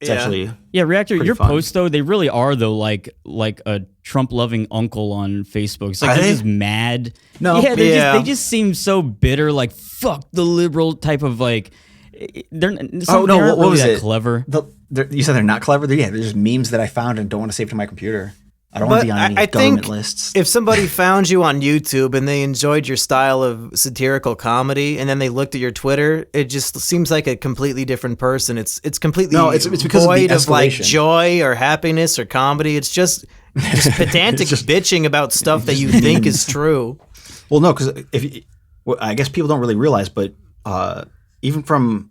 It's actually Reactor, your fun. posts though, they really are though like a Trump-loving uncle on Facebook. It's like they're just mad. No, they just seem so bitter. Like fuck the liberal type of like. They're what really was that it? Clever. You said they're not clever. They're just memes that I found and don't want to save to my computer. I don't want to be on any government lists. If somebody found you on YouTube and they enjoyed your style of satirical comedy, and then they looked at your Twitter, it just seems like a completely different person. It's completely it's because void of like joy or happiness or comedy. It's just pedantic bitching about stuff that you think is true. Well, no, because I guess people don't really realize, but even from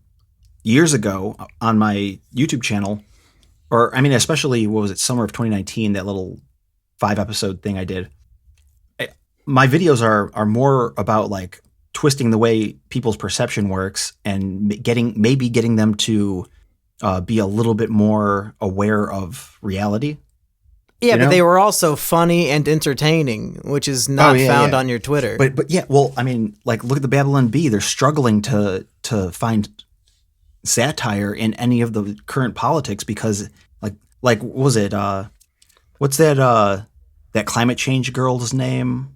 years ago on my YouTube channel, or I mean, especially what was it, summer of 2019, that little 5-episode thing I did. My videos are more about like twisting the way people's perception works and getting them to be a little bit more aware of reality. Yeah, but they were also funny and entertaining, which is not found on your Twitter. But yeah, well, I mean, like, look at the Babylon Bee. They're struggling to find satire in any of the current politics because, like what was it? What's that climate change girl's name?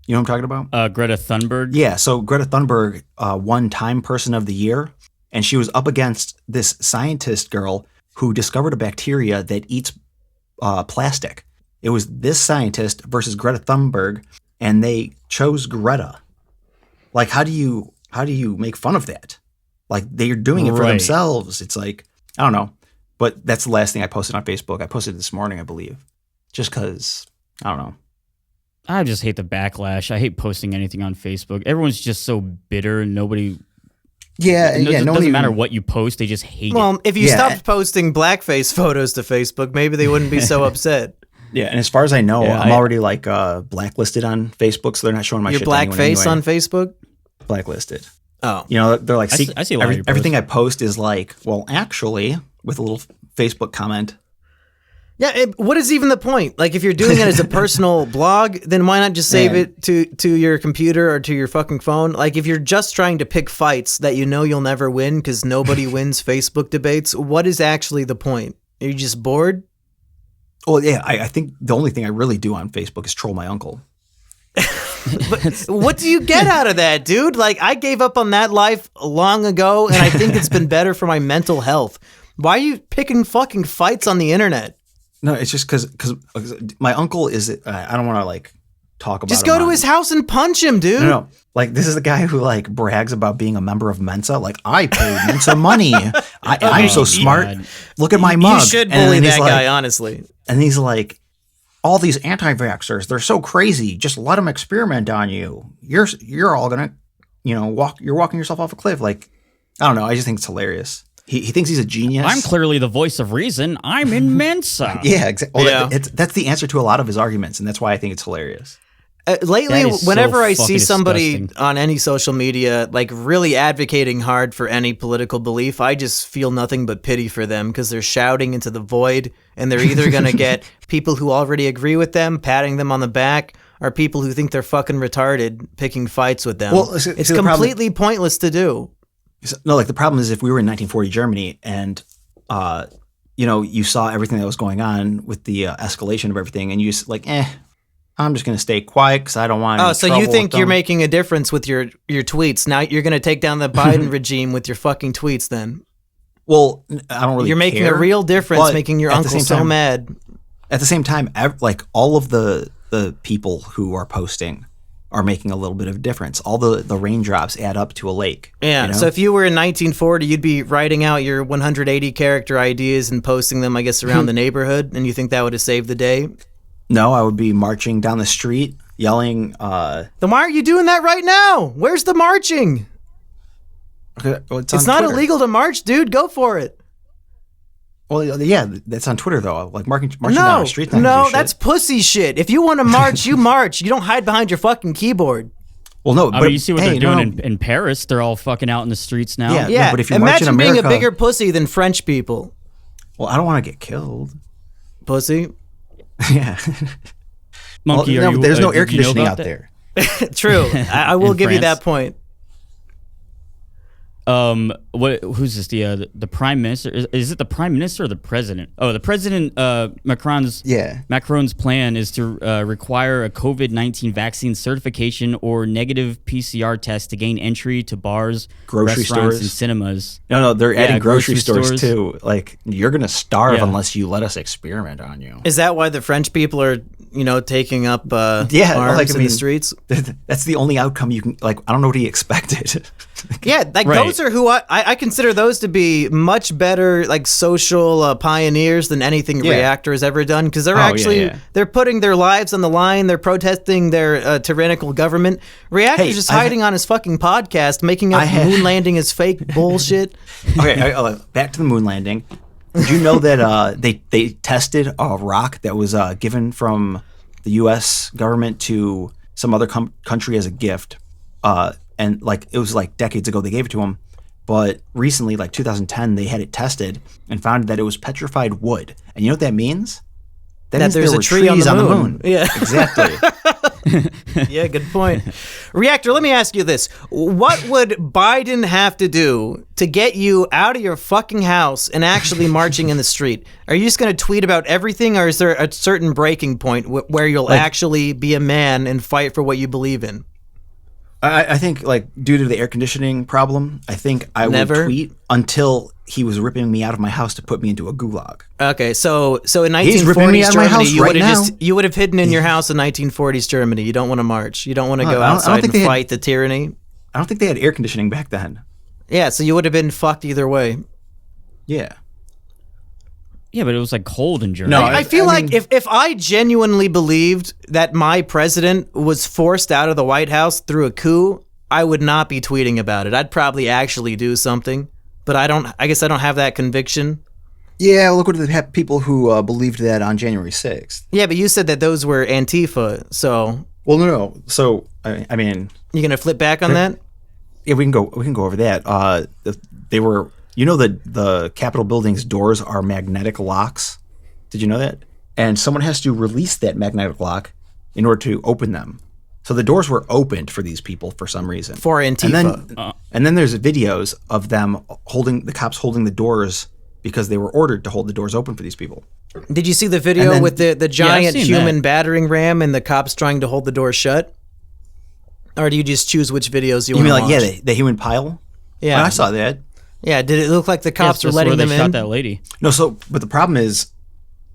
You know what I'm talking about? Greta Thunberg. Yeah, so Greta Thunberg won Time Person of the Year, and she was up against this scientist girl who discovered a bacteria that eats plastic. It was this scientist versus Greta Thunberg, and they chose Greta. Like, how do you make fun of that? Like, they're doing it for themselves. It's like, I don't know. But that's the last thing I posted on Facebook. I posted it this morning, I believe, just because, I don't know. I just hate the backlash. I hate posting anything on Facebook. Everyone's just so bitter, and nobody. It doesn't matter what you post; they just hate it. Well, if you stopped posting blackface photos to Facebook, maybe they wouldn't be so upset. Yeah, and as far as I know, I'm already like blacklisted on Facebook, so they're not showing my shit. Your blackface on Facebook? Blacklisted. Oh, you know, they're like, I see a lot of your everything I post is like, well, actually, with a little Facebook comment. Yeah, what is even the point? Like, if you're doing it as a personal blog, then why not just save it to your computer or to your fucking phone? Like, if you're just trying to pick fights that you know you'll never win because nobody wins Facebook debates, what is actually the point? Are you just bored? Well, yeah, I think the only thing I really do on Facebook is troll my uncle. But what do you get out of that, dude? Like, I gave up on that life long ago, and I think it's been better for my mental health. Why are you picking fucking fights on the internet? No, it's just because my uncle is. I don't want to like talk about. Just go to his house and punch him, dude. No. Like, this is the guy who like brags about being a member of Mensa. Like, I pay Mensa money. I'm so smart. God. Look at my mug. You should bully that guy, honestly. And he's like, all these anti-vaxxers, they're so crazy. Just let them experiment on you. You're all gonna, you're walking yourself off a cliff. Like, I don't know. I just think it's hilarious. He thinks he's a genius. I'm clearly the voice of reason. I'm in Mensa. Yeah, exactly. Well, that's the answer to a lot of his arguments, and that's why I think it's hilarious. Lately, whenever I see somebody on any social media like really advocating hard for any political belief, I just feel nothing but pity for them because they're shouting into the void, and they're either going to get people who already agree with them patting them on the back, or people who think they're fucking retarded picking fights with them. Well, it's completely pointless to do. No, like, the problem is if we were in 1940 Germany and, you saw everything that was going on with the escalation of everything, and you just like, I'm just going to stay quiet because I don't want. Oh, so you think you're making a difference with your tweets? Now you're going to take down the Biden regime with your fucking tweets? Then, well, I don't really. You're making a real difference, making your uncle so mad. At the same time, like, all of the people who are posting are making a little bit of a difference. All the raindrops add up to a lake. Yeah. So if you were in 1940, you'd be writing out your 180 character ideas and posting them, I guess, around the neighborhood, and you think that would have saved the day? No, I would be marching down the street, yelling. Then why aren't you doing that right now? Where's the marching? Okay, well, it's not illegal to march, dude. Go for it. Well, yeah, that's on Twitter, though. Like, marching down the street. No, that's pussy shit. If you want to march, you march. You don't hide behind your fucking keyboard. Well, no, but you see what they're doing in Paris. They're all fucking out in the streets now. Yeah. No, but if you march in America, being a bigger pussy than French people. Well, I don't want to get killed. Pussy? Yeah. Monkey, there's no air conditioning out there. True. I will give you that point. Who's this? The prime minister? Is it the prime minister or the president? Oh, the president. Macron's plan is to require a COVID-19 vaccine certification or negative PCR test to gain entry to bars, grocery restaurants, stores, and cinemas. No, they're adding grocery stores too. Like, you're gonna starve unless you let us experiment on you. Is that why the French people are, taking up arms in the streets? That's the only outcome you can. Like, I don't know what he expected. Those are who I consider those to be much better, like, social pioneers than anything Reactor has ever done, because they're they're putting their lives on the line. They're protesting their tyrannical government. Reactor's just hiding on his fucking podcast, making up moon landing is fake bullshit. Okay, back to the moon landing. Did you know that they tested a rock that was given from the U.S. government to some other country as a gift? And like, it was like decades ago they gave it to them, but recently, like 2010, they had it tested and found that it was petrified wood. And you know what that means? that there's a tree on the moon. Yeah, exactly. Yeah, good point. Reactor, let me ask you this. What would Biden have to do to get you out of your fucking house and actually marching in the street? Are you just going to tweet about everything, or is there a certain breaking point where you'll actually be a man and fight for what you believe in? I think, like, due to the air conditioning problem, I think I would tweet until he was ripping me out of my house to put me into a gulag. Okay, so in 1940s Germany, you would have hidden in your house in 1940s Germany. You don't want to march. You don't want to go outside and fight the tyranny. I don't think they had air conditioning back then. Yeah, so you would have been fucked either way. Yeah. Yeah, but it was like cold in Germany. No, I feel like if I genuinely believed that my president was forced out of the White House through a coup, I would not be tweeting about it. I'd probably actually do something, but I guess I don't have that conviction. Yeah, look what the people who believed that on January 6th. Yeah, but you said that those were Antifa, so. Well, no. So I mean, you gonna flip back on that? Yeah, we can go over that. They were. You know that the Capitol building's doors are magnetic locks? Did you know that? And someone has to release that magnetic lock in order to open them. So the doors were opened for these people for some reason. For Antifa. And then there's videos of them the cops holding the doors because they were ordered to hold the doors open for these people. Did you see the video with the giant human battering ram and the cops trying to hold the door shut? Or do you just choose which videos you want to watch? You mean like, the human pile? Yeah. Oh, I saw that. Yeah, did it look like the cops were letting them in? Shot that lady. No, but the problem is,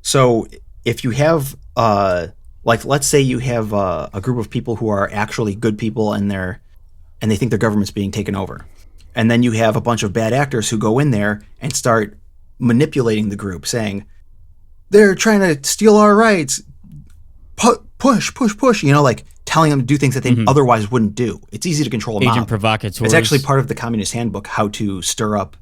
so if you have, let's say you have a group of people who are actually good people and they think their government's being taken over. And then you have a bunch of bad actors who go in there and start manipulating the group, saying, they're trying to steal our rights, push, like telling them to do things that they otherwise wouldn't do. It's easy to control a mob. Agent provocateurs. It's actually part of the Communist Handbook how to stir up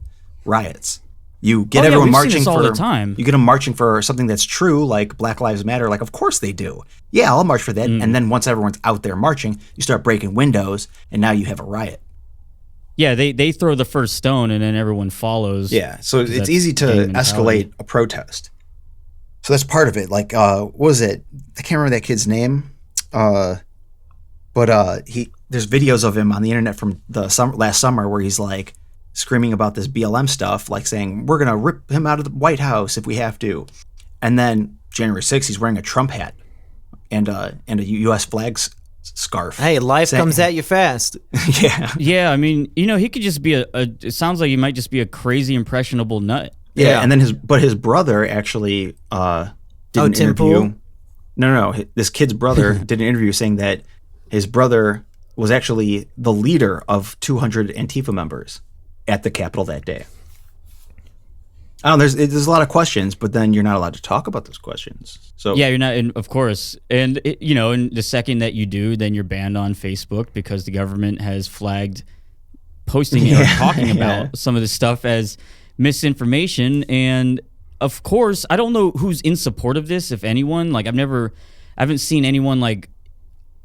riots. You get everyone marching all the time. You get them marching for something that's true, like Black Lives Matter. Like, of course they do. Yeah, I'll march for that. And then once everyone's out there marching, you start breaking windows, and now you have a riot. Yeah, they throw the first stone, and then everyone follows. Yeah, so it's easy to escalate a protest. So that's part of it. Like, what was it? I can't remember that kid's name. But there's videos of him on the internet from last summer where he's like screaming about this BLM stuff, like saying we're gonna rip him out of the White House if we have to. And then January 6th, he's wearing a Trump hat and a U.S. flag scarf. Hey, life comes at you fast. Yeah. Yeah, I mean, he could just be it sounds like he might just be a crazy impressionable nut. Yeah, and then his brother actually did an interview. Pool? No. This kid's brother did an interview saying that his brother was actually the leader of 200 Antifa members at the Capitol that day. I don't know, there's a lot of questions, but then you're not allowed to talk about those questions. So yeah, you're not, and of course, and and the second that you do, then you're banned on Facebook because the government has flagged posting or talking about some of this stuff as misinformation. And of course, I don't know who's in support of this, if anyone. Like, I haven't seen anyone, like,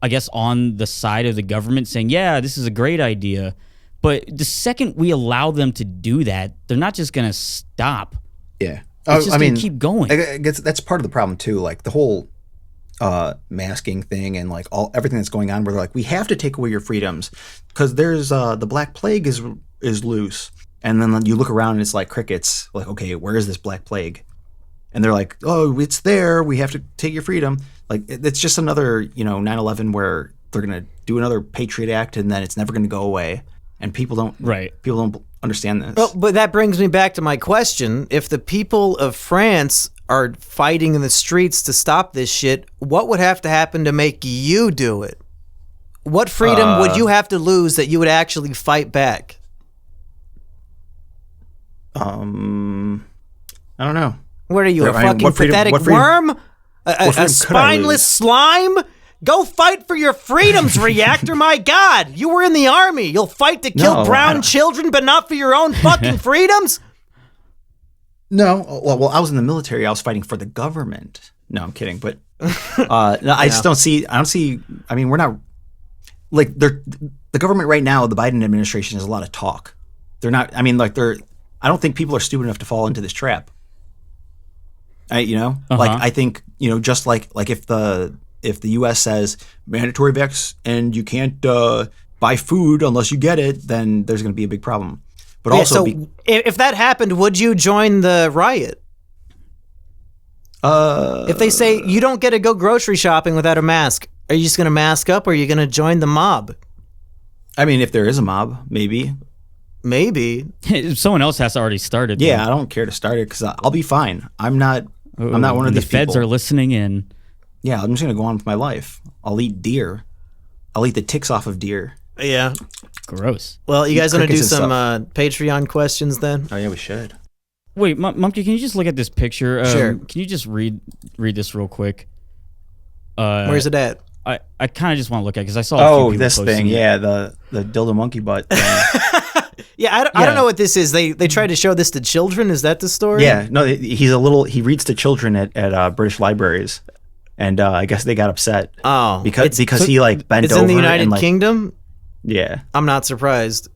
I guess, on the side of the government saying, yeah, this is a great idea. But the second we allow them to do that, they're not just going to stop. Yeah. It's just going to keep going. I guess that's part of the problem, too. Like, the whole masking thing and, like, everything that's going on where they're like, we have to take away your freedoms because there's the Black Plague is loose. And then you look around and it's like crickets. Like, okay, where is this Black Plague? And they're like, oh, it's there. We have to take your freedom. Like, it's just another, 9/11 where they're going to do another Patriot Act and then it's never going to go away. And people don't understand this. Well, but that brings me back to my question. If the people of France are fighting in the streets to stop this shit, what would have to happen to make you do it? What freedom would you have to lose that you would actually fight back? I don't know. What are you, a fucking pathetic worm? A spineless slime? Go fight for your freedoms, Reactor. My God, you were in the army. You'll fight to kill brown children, but not for your own fucking freedoms? No. Well, I was in the military. I was fighting for the government. No, I'm kidding. But I just don't see. I mean, we're not like the government right now. The Biden administration has a lot of talk. They're not. I mean, I don't think people are stupid enough to fall into this trap. I think just like if the U.S. says mandatory vax and you can't buy food unless you get it, then there's going to be a big problem. But also, if that happened, would you join the riot? If they say you don't get to go grocery shopping without a mask, are you just going to mask up, or are you going to join the mob? I mean, if there is a mob, maybe. Someone else has already started. Yeah, I don't care to start it because I'll be fine. I'm not one of these the feds people. are listening in. Yeah, I'm just going to go on with my life. I'll eat deer. I'll eat the ticks off of deer. Yeah. Gross. Well, you guys want to do some Patreon questions then? Oh, yeah, we should. Wait, Monkey, can you just look at this picture? Sure. Can you just read this real quick? Where's it at? I kind of just want to look at it because I saw a few people posting it. Yeah, the dildo monkey butt thing. I don't know what this is. They tried to show this to children. Is that the story? Yeah, no, he reads to children at British libraries, and I guess they got upset. Oh, because he bent over. It's in the United Kingdom. Yeah, I'm not surprised.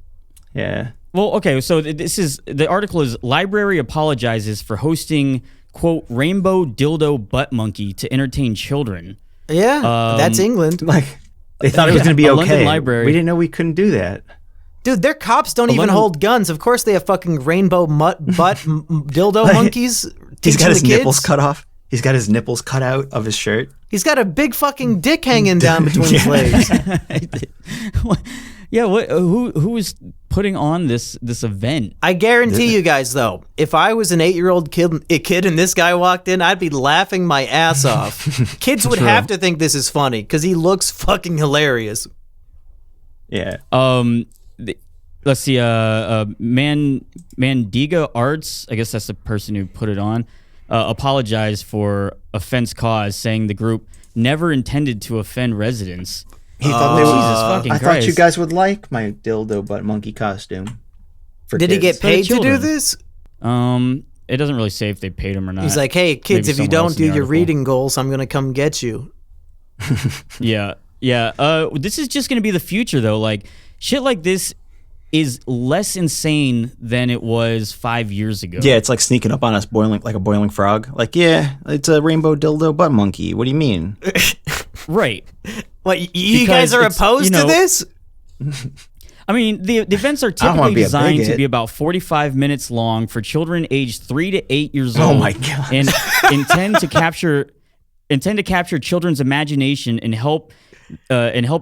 Yeah. Well, okay, so the article is library apologizes for hosting quote rainbow dildo butt monkey to entertain children. Yeah, that's England. They thought it was going to be okay. London library. We didn't know we couldn't do that. Dude, their cops don't even hold guns. Of course they have fucking rainbow butt dildo monkeys. He's got his nipples cut off. He's got his nipples cut out of his shirt. He's got a big fucking dick hanging down between his legs. Yeah, who is putting on this event? I guarantee you guys, though, if I was an 8-year-old kid and this guy walked in, I'd be laughing my ass off. Kids would have to think this is funny because he looks fucking hilarious. Yeah. Let's see. Mandiga Arts, I guess that's the person who put it on, apologized for offense caused, saying the group never intended to offend residents. He thought they Jesus I thought you guys would like my dildo butt monkey costume. Did he get paid to do this? It doesn't really say if they paid him or not. He's like, hey, kids, if you don't do your reading goals, I'm going to come get you. Yeah. This is just going to be the future, though. Like, shit like this is less insane than it was 5 years ago. Yeah, it's like sneaking up on us like a boiling frog. Like, yeah, it's a rainbow dildo butt monkey. What do you mean? Right. What, you guys are opposed to this? I mean, the events are typically designed to be about 45 minutes long for children aged 3 to 8 years old. Oh my God. And intend to capture children's imagination and help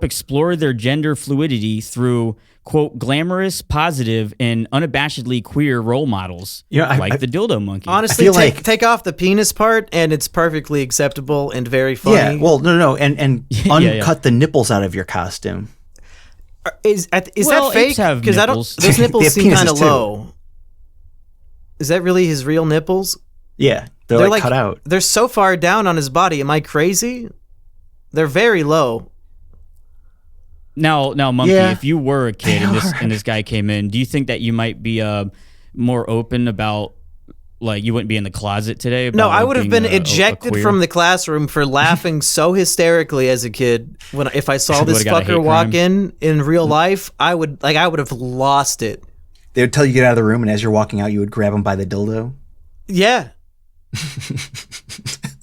explore their gender fluidity through quote glamorous, positive, and unabashedly queer role models, like the dildo monkey. Honestly, take off the penis part, and it's perfectly acceptable and very funny. Yeah, well, no, and uncut the nipples out of your costume. Is that fake? Because those nipples seem kind of low. Is that really his real nipples? Yeah, they're like cut out. They're so far down on his body. Am I crazy? They're very low. Now, Monkey, if you were a kid and this guy came in, do you think that you might be more open about, like, you wouldn't be in the closet today? About, no, I would have been ejected from the classroom for laughing so hysterically as a kid. If I saw this fucker walk in real life, I would have lost it. They would tell you to get out of the room, and as you're walking out, you would grab him by the dildo. Yeah.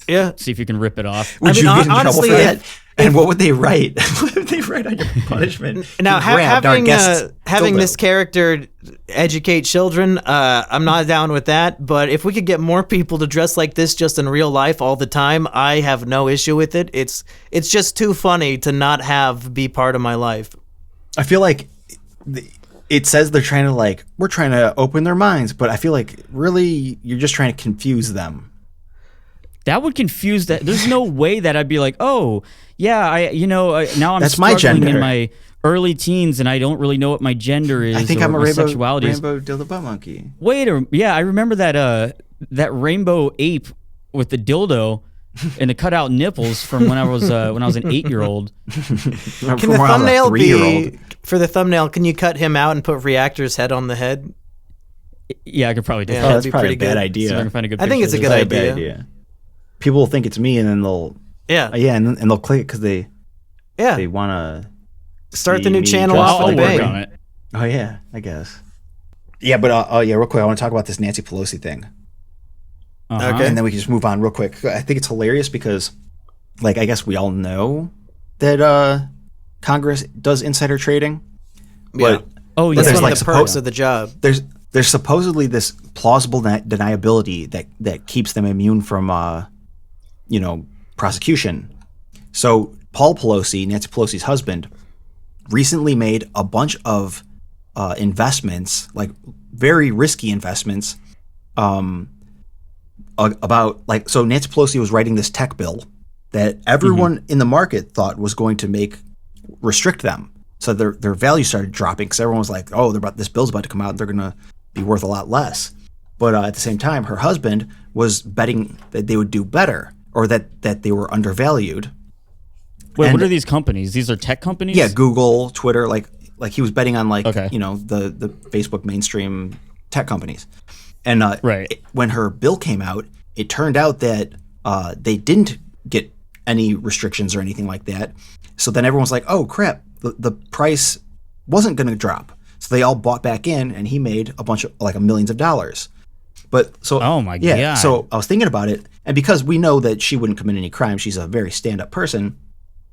Yeah. See if you can rip it off. Would you get in trouble for that? And what would they write? What would they write on your punishment? Now, having this character educate children, I'm not down with that. But if we could get more people to dress like this just in real life all the time, I have no issue with it. It's just too funny to not be part of my life. I feel like it says they're trying to we're trying to open their minds, but I feel like really you're just trying to confuse them. That would confuse that. There's no way that I'd be like, oh, yeah, now I'm That's my struggling gender. in my early teens and I don't really know what my gender is. I think or I'm a my rainbow dildo butt monkey. I remember that rainbow ape with the dildo and the cutout nipples from when I was an 8-year-old. Can the thumbnail be for the thumbnail? Can you cut him out and put Reactor's head on the head? Yeah, I could probably do that. That's probably a bad idea. See if I can find a good I think it's a good idea. People will think it's me, and then they'll and they'll click it because they want to start the new channel off with a bang. On it. Oh yeah, I guess. Yeah, but real quick, I want to talk about this Nancy Pelosi thing. Okay. And then we can just move on real quick. I think it's hilarious because, like, I guess we all know that Congress does insider trading. Yeah. Oh, yeah. That's one of the perks of the job. There's supposedly this plausible deniability that keeps them immune from, prosecution. So Paul Pelosi, Nancy Pelosi's husband, recently made a bunch of investments, like very risky investments, about like, so Nancy Pelosi was writing this tech bill that everyone in the market thought was going to restrict them. So their value started dropping because everyone was like, oh, this bill's about to come out. They're going to be worth a lot less. But at the same time, her husband was betting that they would do better or that they were undervalued. Wait, what are these companies? These are tech companies? Yeah, Google, Twitter, like he was betting on the Facebook mainstream tech companies. And when her bill came out, it turned out that they didn't get any restrictions or anything like that. So then everyone's like, oh, crap, the price wasn't going to drop. So they all bought back in, and he made a bunch of millions of dollars. But so, oh my God. So I was thinking about it, and because we know that she wouldn't commit any crime, she's a very stand-up person.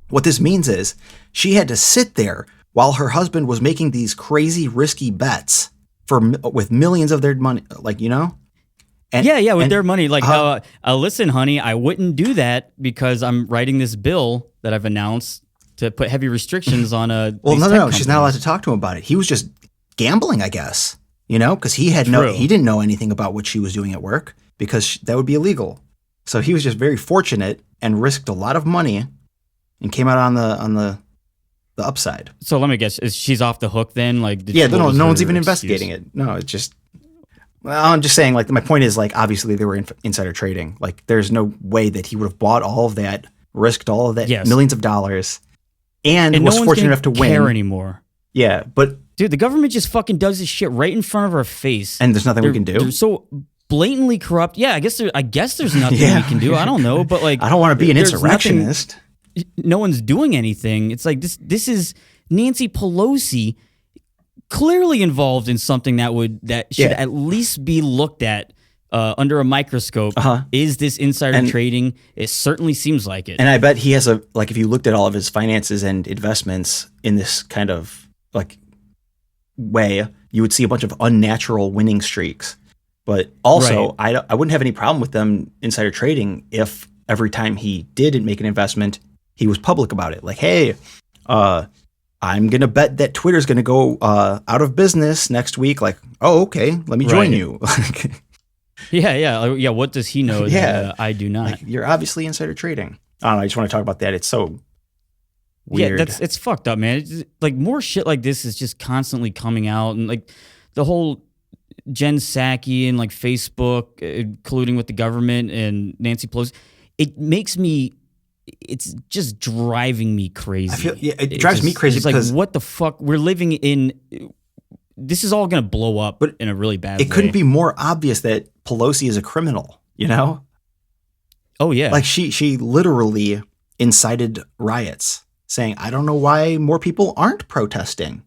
What this means is she had to sit there while her husband was making these crazy risky bets with millions of their money, And, with their money. Like, listen, honey, I wouldn't do that because I'm writing this bill that I've announced to put heavy restrictions on well, no. She's not allowed to talk to him about it. He was just gambling, I guess, because he didn't know anything about what she was doing at work because that would be illegal. So he was just very fortunate and risked a lot of money and came out on the upside. So let me guess, she's off the hook then? Like, no one's even investigating it. No, it's just. Well, I'm just saying, like, my point is, like, obviously they were insider trading. Like, there's no way that he would have bought all of that, risked all of that, millions of dollars, and was fortunate enough to win. Care anymore. Yeah, but dude, the government just fucking does this shit right in front of our face, and there's nothing we can do. They're so blatantly corrupt. Yeah, I guess there's nothing we can do. I don't know, but like, I don't want to be an insurrectionist. No one's doing anything. It's like this is Nancy Pelosi clearly involved in something that should at least be looked at under a microscope. Is this insider trading? It certainly seems like it. And I bet he has if you looked at all of his finances and investments in this kind of way, you would see a bunch of unnatural winning streaks. But also, I wouldn't have any problem with them insider trading if every time he did make an investment, he was public about it. Like, hey, I'm going to bet that Twitter's going to go out of business next week. Like, oh, okay, let me join you. Yeah. What does he know that I do not? Like, you're obviously insider trading. I don't know. I just want to talk about that. It's so weird. Yeah, it's fucked up, man. It's, like, more shit like this is just constantly coming out. And, like, the whole Jen Psaki and, like, Facebook colluding with the government and Nancy Pelosi, it's just driving me crazy. It drives me crazy because, like, what the fuck? We're living in. This is all going to blow up in a really bad way. It couldn't be more obvious that Pelosi is a criminal, Oh, yeah. Like, she literally incited riots, saying, I don't know why more people aren't protesting,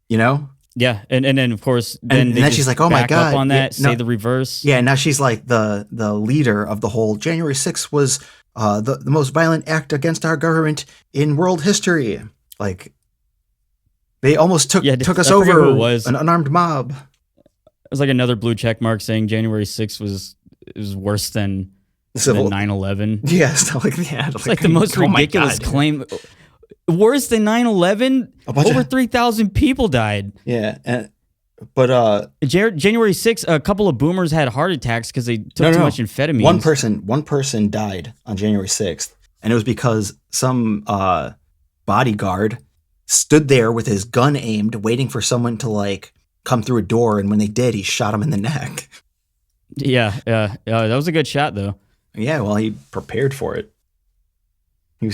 Yeah, and then, of course, then she's like, oh, my God. Up on that, say the reverse. Yeah, now she's like the leader of the whole January 6th was the most violent act against our government in world history. Like, they almost took us over. An unarmed mob. It was like another blue check mark saying January 6th was worse than 9/11. Yeah, stuff like that. It's like the most ridiculous claim. Worse than 9/11? Over 3,000 people died. Yeah, but January 6th, a couple of boomers had heart attacks because they took too much amphetamines. One person died on January 6th, and it was because some bodyguard stood there with his gun aimed, waiting for someone to, like, come through a door, and when they did, he shot him in the neck. Yeah, that was a good shot, though. Yeah, well, he prepared for it.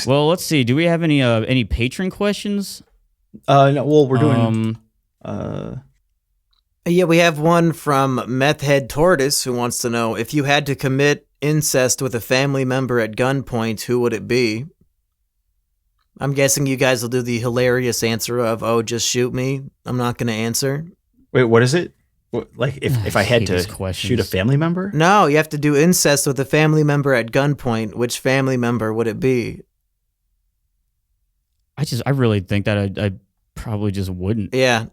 Well, let's see. Do we have any patron questions? No. Well, we're doing. Yeah, we have one from Meth Head Tortoise who wants to know, if you had to commit incest with a family member at gunpoint, who would it be? I'm guessing you guys will do the hilarious answer of, oh, just shoot me. I'm not going to answer. Wait, what is it? Like if I had to shoot a family member? No, you have to do incest with a family member at gunpoint. Which family member would it be? I really think that I probably just wouldn't. Yeah.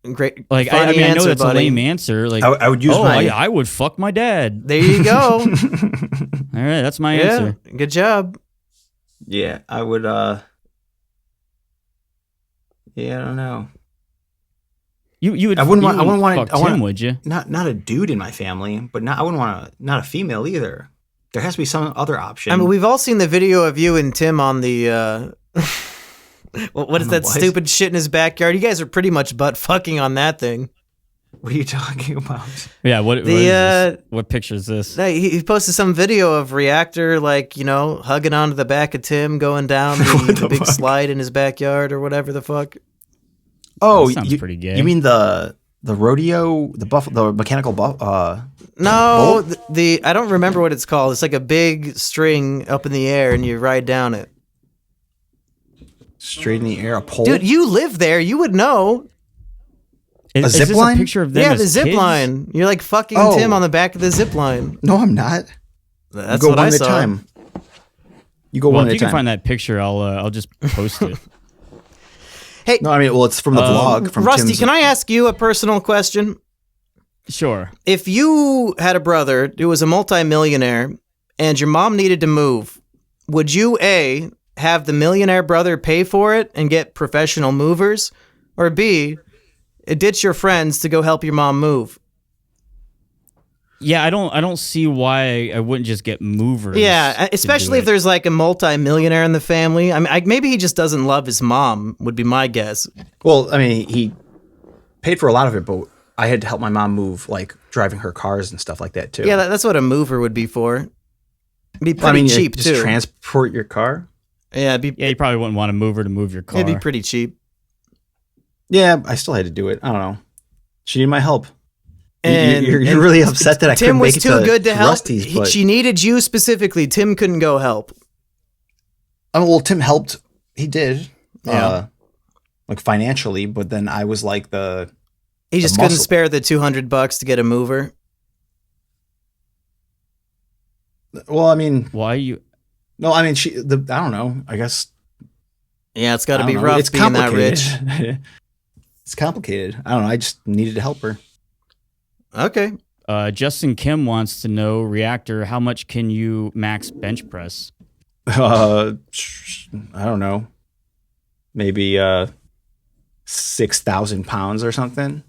Great. Like I mean, I know that's a lame answer. Like I would use I would fuck my dad. There you go. All right, that's my answer. Good job. Yeah, I would. Yeah, I don't know. You would. I wouldn't want Tim, would you? Not a dude in my family, but I wouldn't want not a female either. There has to be some other option. I mean, we've all seen the video of you and Tim on the. What is that stupid shit in his backyard? You guys are pretty much butt fucking on that thing. What are you talking about? Yeah, what picture is this? He posted some video of Reactor, like, hugging onto the back of Tim, going down the big slide in his backyard or whatever the fuck. Oh, that sounds pretty gay. You mean the rodeo, the mechanical No, I don't remember what it's called. It's like a big string up in the air and you ride down it. Straight in the air, a pole? Dude, you live there. You would know. A zip line? A picture of them the as zip kids? line. You're like fucking Tim on the back of the zip line. No, I'm not. That's what I saw. Time. You go one at a time. If you can find that picture, I'll just post it. Hey, no, I mean, it's from the vlog. From Rusty, Tim's. can I ask you a personal question? Sure. If you had a brother who was a multimillionaire and your mom needed to move, would you A, have the millionaire brother pay for it and get professional movers, or B, ditch your friends to go help your mom move? Yeah, I don't see why I wouldn't just get movers. Yeah, especially if there's like a multi-millionaire in the family. I mean, maybe he just doesn't love his mom, would be my guess. Well, I mean, he paid for a lot of it, but I had to help my mom move, like driving her cars and stuff like that too. Yeah, that's what a mover would be for. It'd be pretty cheap just too. Transport your car. Yeah, you probably wouldn't want a mover to move your car. It'd be pretty cheap. Yeah, I still had to do it. I don't know. She needed my help. And you're really upset that I couldn't make it to Tim was too good to help. Rusty's, she needed you specifically. Tim couldn't go help. Oh, well, Tim helped. He did. Yeah. Like financially, but then I was like He just couldn't spare the $200 to get a mover. Well, I mean, why you? No, I mean I don't know. I guess. Yeah, it's got to be rough. It's being that rich. It's complicated. I don't know. I just needed to help her. Okay. Justin Kim wants to know, Reactor, how much can you max bench press? I don't know. Maybe 6,000 pounds or something.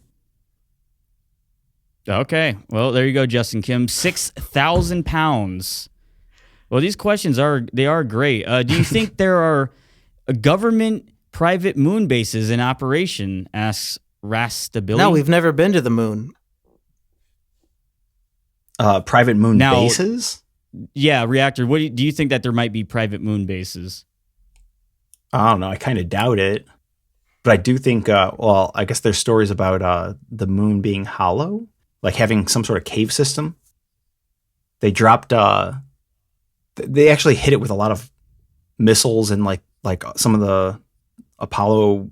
Okay. Well, there you go, Justin Kim. 6,000 pounds. Well, these questions are great. Do you think there are government private moon bases in operation? Asks Rastability. No, we've never been to the moon. Private moon bases? Yeah, Reactor. Do you think that there might be private moon bases? I don't know. I kind of doubt it. But I do think, I guess there's stories about the moon being hollow, like having some sort of cave system. They dropped, they actually hit it with a lot of missiles and like some of the Apollo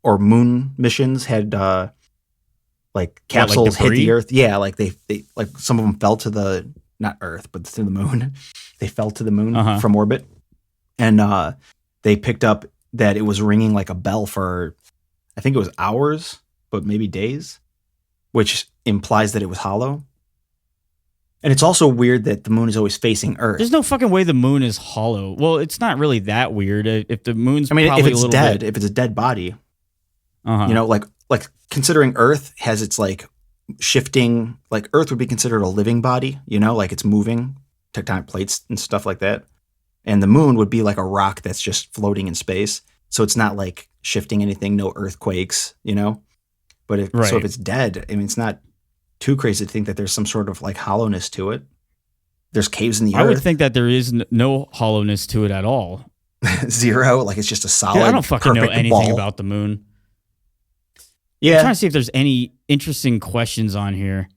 or moon missions had like capsules hit the Earth. Yeah, like they like some of them fell to the not Earth, but to the moon. They fell to the moon from orbit, and they picked up that it was ringing like a bell for, I think it was hours, but maybe days, which implies that it was hollow. And it's also weird that the moon is always facing Earth. There's no fucking way the moon is hollow. Well, it's not really that weird. If the moon's if it's a dead, if it's a dead body, like considering Earth has its like shifting, like Earth would be considered a living body, like it's moving, tectonic plates and stuff like that. And the moon would be like a rock that's just floating in space. So it's not like shifting anything, no earthquakes, But if it's dead, I mean, it's not too crazy to think that there's some sort of like hollowness to it. There's caves in the earth. I would think that there is no hollowness to it at all. Zero, like it's just a solid. I don't fucking know anything about the moon. Yeah, I'm trying to see if there's any interesting questions on here.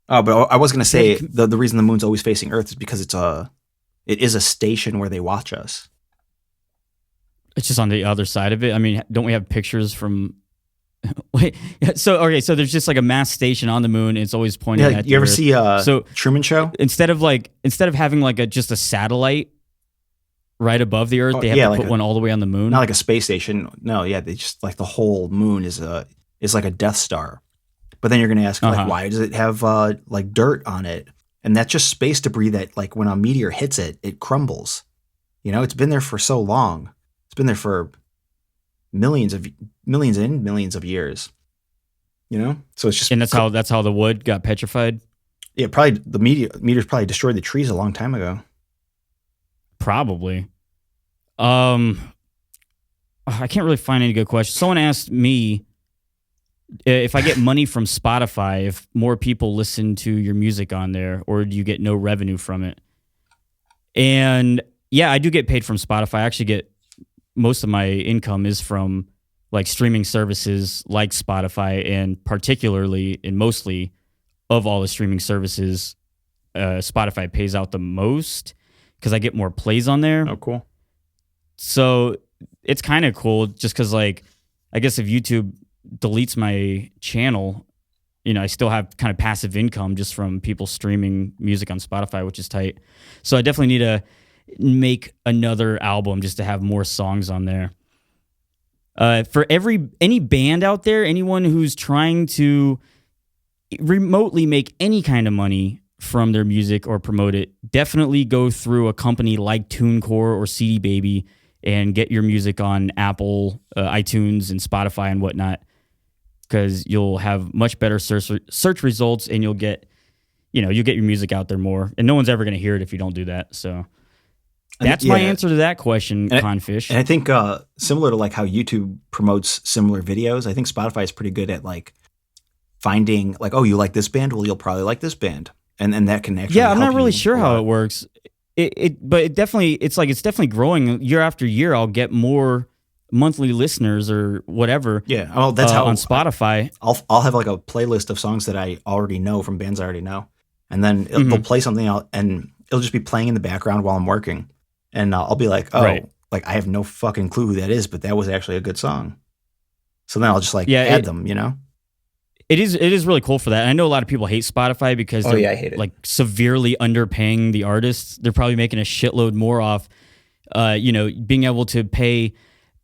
Oh, but I was going to say the reason the moon's always facing Earth is because it is a station where they watch us. It's just on the other side of it. I mean, don't we have pictures from Wait, so there's just like a mass station on the moon. And it's always pointing at the you ever Earth. See Truman Show? Instead of having like just a satellite right above the Earth, they have to put one all the way on the moon. Not like a space station. No, yeah, they just like the whole moon is like a Death Star. But then you're going to ask, like, why does it have like dirt on it? And that's just space debris that, like, when a meteor hits it, it crumbles. You know, it's been there for so long. It's been there for millions of years. You know, so it's just, and that's how the wood got petrified. Yeah, probably the meteors probably destroyed the trees a long time ago. Probably. I can't really find any good questions. Someone asked me if I get money from Spotify, if more people listen to your music on there, or do you get no revenue from it? And yeah, I do get paid from Spotify. I actually get most of my income is from like streaming services like Spotify, and particularly and mostly of all the streaming services, Spotify pays out the most because I get more plays on there. Oh, cool. So it's kind of cool just because, like, I guess if YouTube deletes my channel, you know, I still have kind of passive income just from people streaming music on Spotify, which is tight. So I definitely need to make another album just to have more songs on there. For any band out there, anyone who's trying to remotely make any kind of money from their music or promote it, definitely go through a company like TuneCore or CD Baby and get your music on Apple, iTunes, and Spotify and whatnot, because you'll have much better search results, and you'll get your music out there more. And no one's ever going to hear it if you don't do that. So that's my answer to that question, Confish. And I think similar to like how YouTube promotes similar videos, I think Spotify is pretty good at like finding like, oh, you like this band? Well, you'll probably like this band. And that can actually I'm not really sure how it works. But it's definitely growing year after year. I'll get more monthly listeners or whatever. Yeah, well, that's how on Spotify. I'll have like a playlist of songs that I already know from bands I already know, and then they'll play something out, and it'll just be playing in the background while I'm working, and I'll be like, oh, like I have no fucking clue who that is, but that was actually a good song. So then I'll just add them, you know. It is really cool for that. And I know a lot of people hate Spotify because I hate it. Like severely underpaying the artists. They're probably making a shitload more off, being able to pay.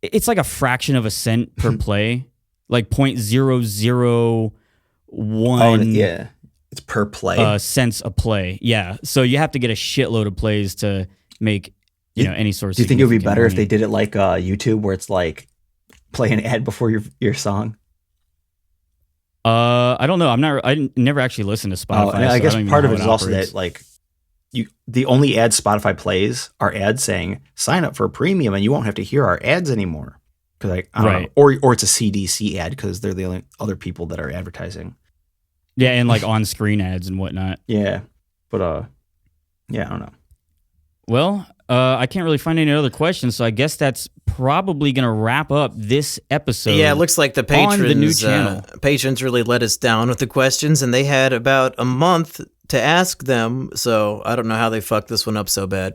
It's like a fraction of a cent per play, like 0.001. Oh, yeah, it's per play. Cents a play. Yeah, so you have to get a shitload of plays to make any source. Do you think it would be better if they did it like YouTube, where it's like play an ad before your song? I don't know. I never actually listened to Spotify. I guess part of it is also that like the only ads Spotify plays are ads saying sign up for premium and you won't have to hear our ads anymore. Because I don't know, or it's a CDC ad because they're the only other people that are advertising. Yeah, and like on screen ads and whatnot. Yeah, but I don't know. Well, I can't really find any other questions, so I guess that's probably going to wrap up this episode. Yeah, it looks like the patrons, on the new channel. Patrons really let us down with the questions, and they had about a month to ask them, so I don't know how they fucked this one up so bad.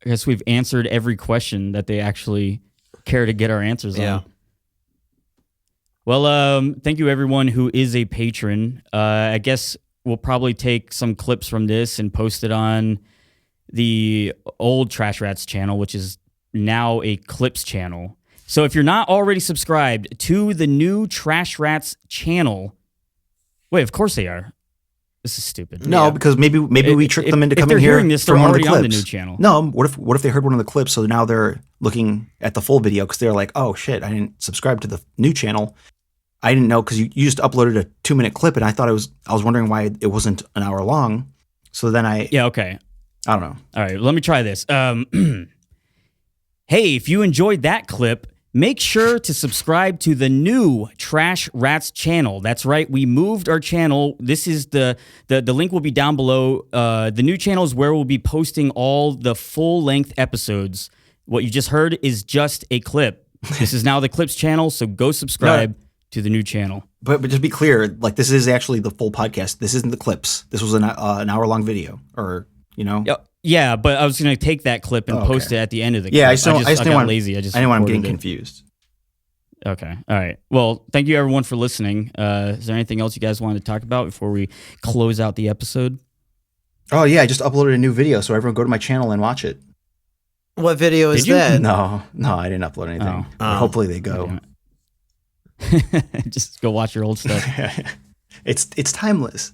I guess we've answered every question that they actually care to get our answers on. Well, thank you everyone who is a patron. I guess we'll probably take some clips from this and post it on the old Trashrats channel, which is now a Clips channel. So if you're not already subscribed to the new Trashrats channel, wait, of course they are. This is stupid. No, because maybe we tricked them into coming here this, from one of the clips. On the new channel. No, what if they heard one of the clips, so now they're looking at the full video because they're like, oh shit, I didn't subscribe to the new channel. I didn't know because you just uploaded a 2-minute clip, and I was wondering why it wasn't an hour long. So then okay. I don't know. All right, let me try this. Hey, if you enjoyed that clip, make sure to subscribe to the new Trashrats channel. That's right, we moved our channel. This is the link will be down below. The new channel is where we'll be posting all the full-length episodes. What you just heard is just a clip. This is now the Clips channel, so go subscribe to the new channel. But just be clear, like this is actually the full podcast. This isn't the clips. This was an hour-long video, or Yeah, but I was going to take that clip and post it at the end of the clip. Yeah, I just got didn't want lazy. I didn't want them getting confused. Okay. All right. Well, thank you everyone for listening. Is there anything else you guys wanted to talk about before we close out the episode? Oh yeah, I just uploaded a new video, so everyone go to my channel and watch it. What video is that? No, I didn't upload anything. Oh. Hopefully they go. Just go watch your old stuff. It's timeless.